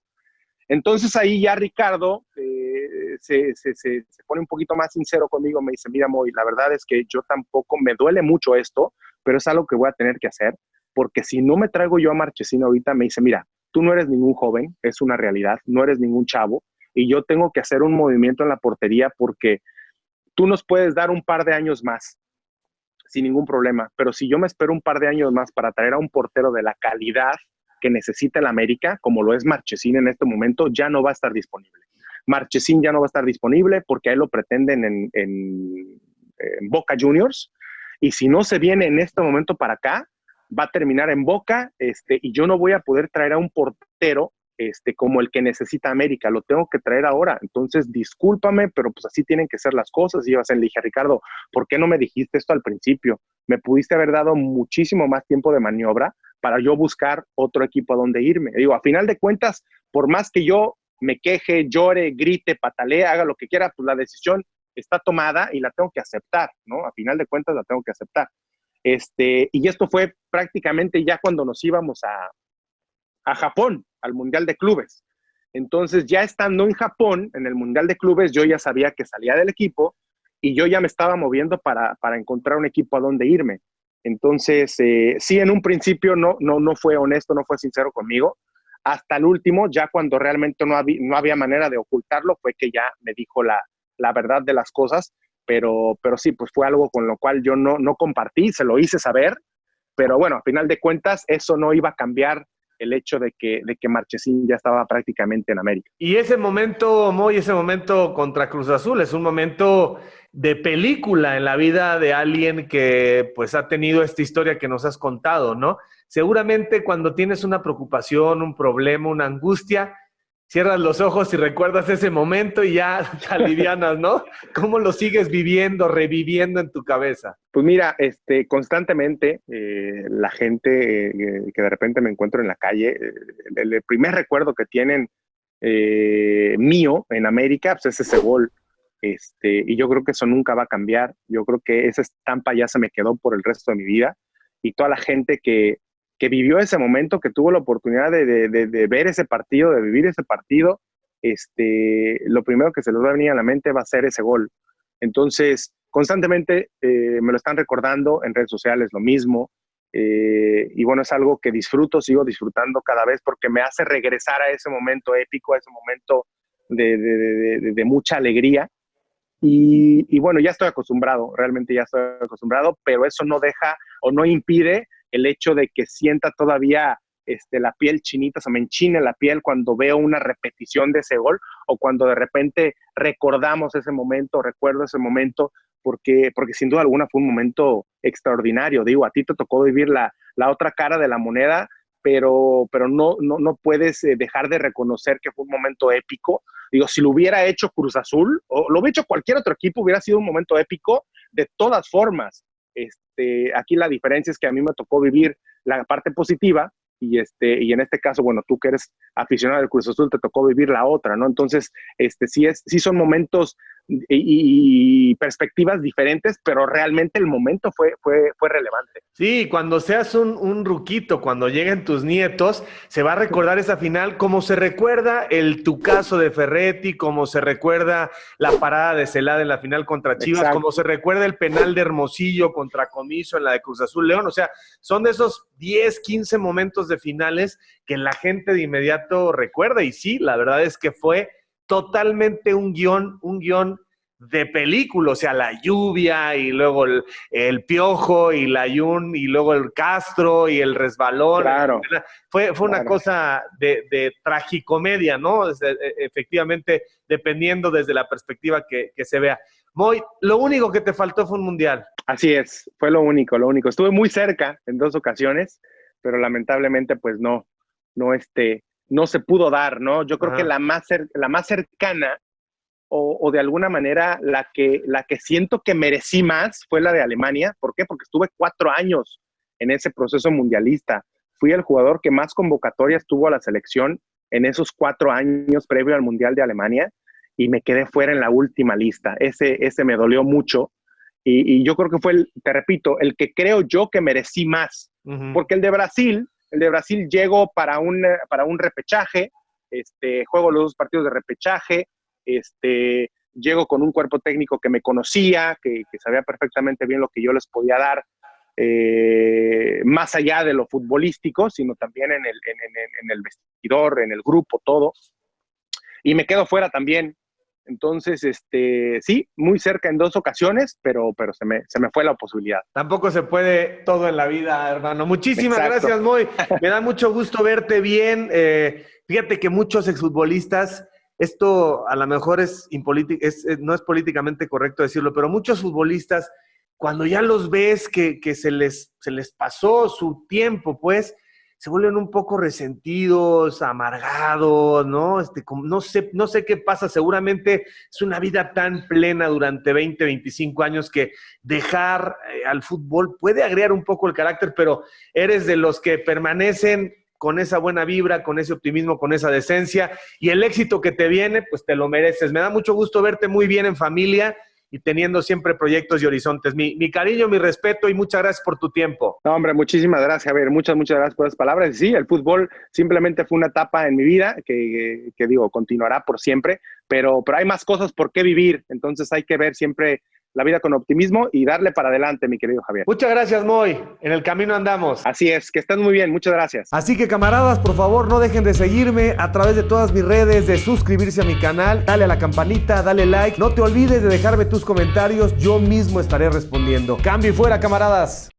Entonces ahí ya Ricardo se pone un poquito más sincero conmigo. Me dice, mira, Moy, la verdad es que yo tampoco, me duele mucho esto, pero es algo que voy a tener que hacer, porque si no me traigo yo a Marchesín ahorita, me dice, mira, tú no eres ningún joven, es una realidad, no eres ningún chavo, y yo tengo que hacer un movimiento en la portería porque tú nos puedes dar un par de años más sin ningún problema, pero si yo me espero un par de años más para traer a un portero de la calidad que necesita el América, como lo es Marchesín en este momento, ya no va a estar disponible. Marchesín ya no va a estar disponible porque a él lo pretenden en Boca Juniors, y si no se viene en este momento para acá, va a terminar en Boca, y yo no voy a poder traer a un portero como el que necesita América, lo tengo que traer ahora. Entonces, discúlpame, pero pues así tienen que ser las cosas. Y yo le dije, Ricardo, ¿por qué no me dijiste esto al principio? Me pudiste haber dado muchísimo más tiempo de maniobra para yo buscar otro equipo a donde irme. Digo, a final de cuentas, por más que yo me queje, llore, grite, patalee, haga lo que quiera, pues la decisión está tomada y la tengo que aceptar, ¿no? A final de cuentas la tengo que aceptar. Y esto fue prácticamente ya cuando nos íbamos a Japón, al Mundial de Clubes. Entonces, ya estando en Japón, en el Mundial de Clubes, yo ya sabía que salía del equipo y yo ya me estaba moviendo para encontrar un equipo a donde irme. Entonces, sí, en un principio no fue honesto, no fue sincero conmigo. Hasta el último, ya cuando realmente no había manera de ocultarlo, fue que ya me dijo la verdad de las cosas, pero sí, pues fue algo con lo cual yo no compartí, se lo hice saber, pero bueno, a final de cuentas, eso no iba a cambiar el hecho de que Marchesín ya estaba prácticamente en América. Y ese momento, Moy, ese momento contra Cruz Azul es un momento de película en la vida de alguien que pues ha tenido esta historia que nos has contado, ¿no? Seguramente cuando tienes una preocupación, un problema, una angustia, cierras los ojos y recuerdas ese momento y ya te alivianas, ¿no? ¿Cómo lo sigues viviendo, reviviendo en tu cabeza? Pues mira, constantemente la gente que de repente me encuentro en la calle, el primer recuerdo que tienen mío en América, pues es ese gol. Y yo creo que eso nunca va a cambiar. Yo creo que esa estampa ya se me quedó por el resto de mi vida. Y toda la gente que vivió ese momento, que tuvo la oportunidad de ver ese partido, de vivir ese partido, lo primero que se les va a venir a la mente va a ser ese gol. Entonces, constantemente me lo están recordando en redes sociales, lo mismo. Y bueno, es algo que disfruto, sigo disfrutando cada vez porque me hace regresar a ese momento épico, a ese momento de mucha alegría. Y bueno, ya estoy acostumbrado, realmente ya estoy acostumbrado, pero eso no deja o no impide el hecho de que sienta todavía la piel chinita, se me enchina la piel cuando veo una repetición de ese gol o cuando de repente recordamos ese momento, recuerdo ese momento, porque sin duda alguna fue un momento extraordinario. Digo, a ti te tocó vivir la otra cara de la moneda, pero no puedes dejar de reconocer que fue un momento épico. Digo, si lo hubiera hecho Cruz Azul o lo hubiera hecho cualquier otro equipo, hubiera sido un momento épico de todas formas. Aquí la diferencia es que a mí me tocó vivir la parte positiva y en este caso, bueno, tú que eres aficionado del Cruz Azul, te tocó vivir la otra, ¿no? Entonces, sí son momentos y perspectivas diferentes, pero realmente el momento fue relevante. Sí, cuando seas un ruquito, cuando lleguen tus nietos, se va a recordar esa final como se recuerda el tucazo de Ferretti, como se recuerda la parada de Celada en la final contra Chivas, exacto, como se recuerda el penal de Hermosillo contra Comiso en la de Cruz Azul León. O sea, son de esos 10, 15 momentos de finales que la gente de inmediato recuerda. Y sí, la verdad es que fue totalmente un guión de película, o sea, la lluvia y luego el Piojo y la Yun y luego el Castro y el resbalón. Claro, fue una cosa de tragicomedia, ¿no? Efectivamente, dependiendo desde la perspectiva que se vea. Moy, lo único que te faltó fue un mundial. Así es, fue lo único. Estuve muy cerca en 2 ocasiones, pero lamentablemente pues no se pudo dar, ¿no? Yo creo que la más cercana o de alguna manera la que siento que merecí más fue la de Alemania. ¿Por qué? Porque estuve 4 años en ese proceso mundialista. Fui el jugador que más convocatorias tuvo a la selección en esos 4 años previo al Mundial de Alemania y me quedé fuera en la última lista. Ese me dolió mucho y yo creo que fue, te repito, el que creo yo que merecí más. Porque el de Brasil llegó para un repechaje, juego los 2 partidos de repechaje, llego con un cuerpo técnico que me conocía, que sabía perfectamente bien lo que yo les podía dar, más allá de lo futbolístico, sino también en el vestidor, en el grupo, todo. y me quedo fuera también. Entonces, sí, muy cerca en 2 ocasiones, pero se me fue la posibilidad. Tampoco se puede todo en la vida, hermano. Muchísimas Exacto. gracias, Moy. Me da mucho gusto verte bien. Fíjate que muchos exfutbolistas, esto a lo mejor no es políticamente correcto decirlo, pero muchos futbolistas, cuando ya los ves que se les pasó su tiempo, pues, se vuelven un poco resentidos, amargados, ¿no? No sé qué pasa, seguramente es una vida tan plena durante 20, 25 años que dejar al fútbol puede agregar un poco el carácter, pero eres de los que permanecen con esa buena vibra, con ese optimismo, con esa decencia, y el éxito que te viene, pues te lo mereces. Me da mucho gusto verte muy bien en familia y teniendo siempre proyectos y horizontes. Mi cariño, mi respeto y muchas gracias por tu tiempo. No, hombre, muchísimas gracias, Javier. Muchas gracias por las palabras. Sí, el fútbol simplemente fue una etapa en mi vida que digo, continuará por siempre, pero hay más cosas por qué vivir. Entonces hay que ver siempre la vida con optimismo y darle para adelante, mi querido Javier. Muchas gracias, Moy. En el camino andamos. Así es, que estén muy bien. Muchas gracias. Así que, camaradas, por favor, no dejen de seguirme a través de todas mis redes, de suscribirse a mi canal, dale a la campanita, dale like. No te olvides de dejarme tus comentarios, yo mismo estaré respondiendo. Cambio y fuera, camaradas.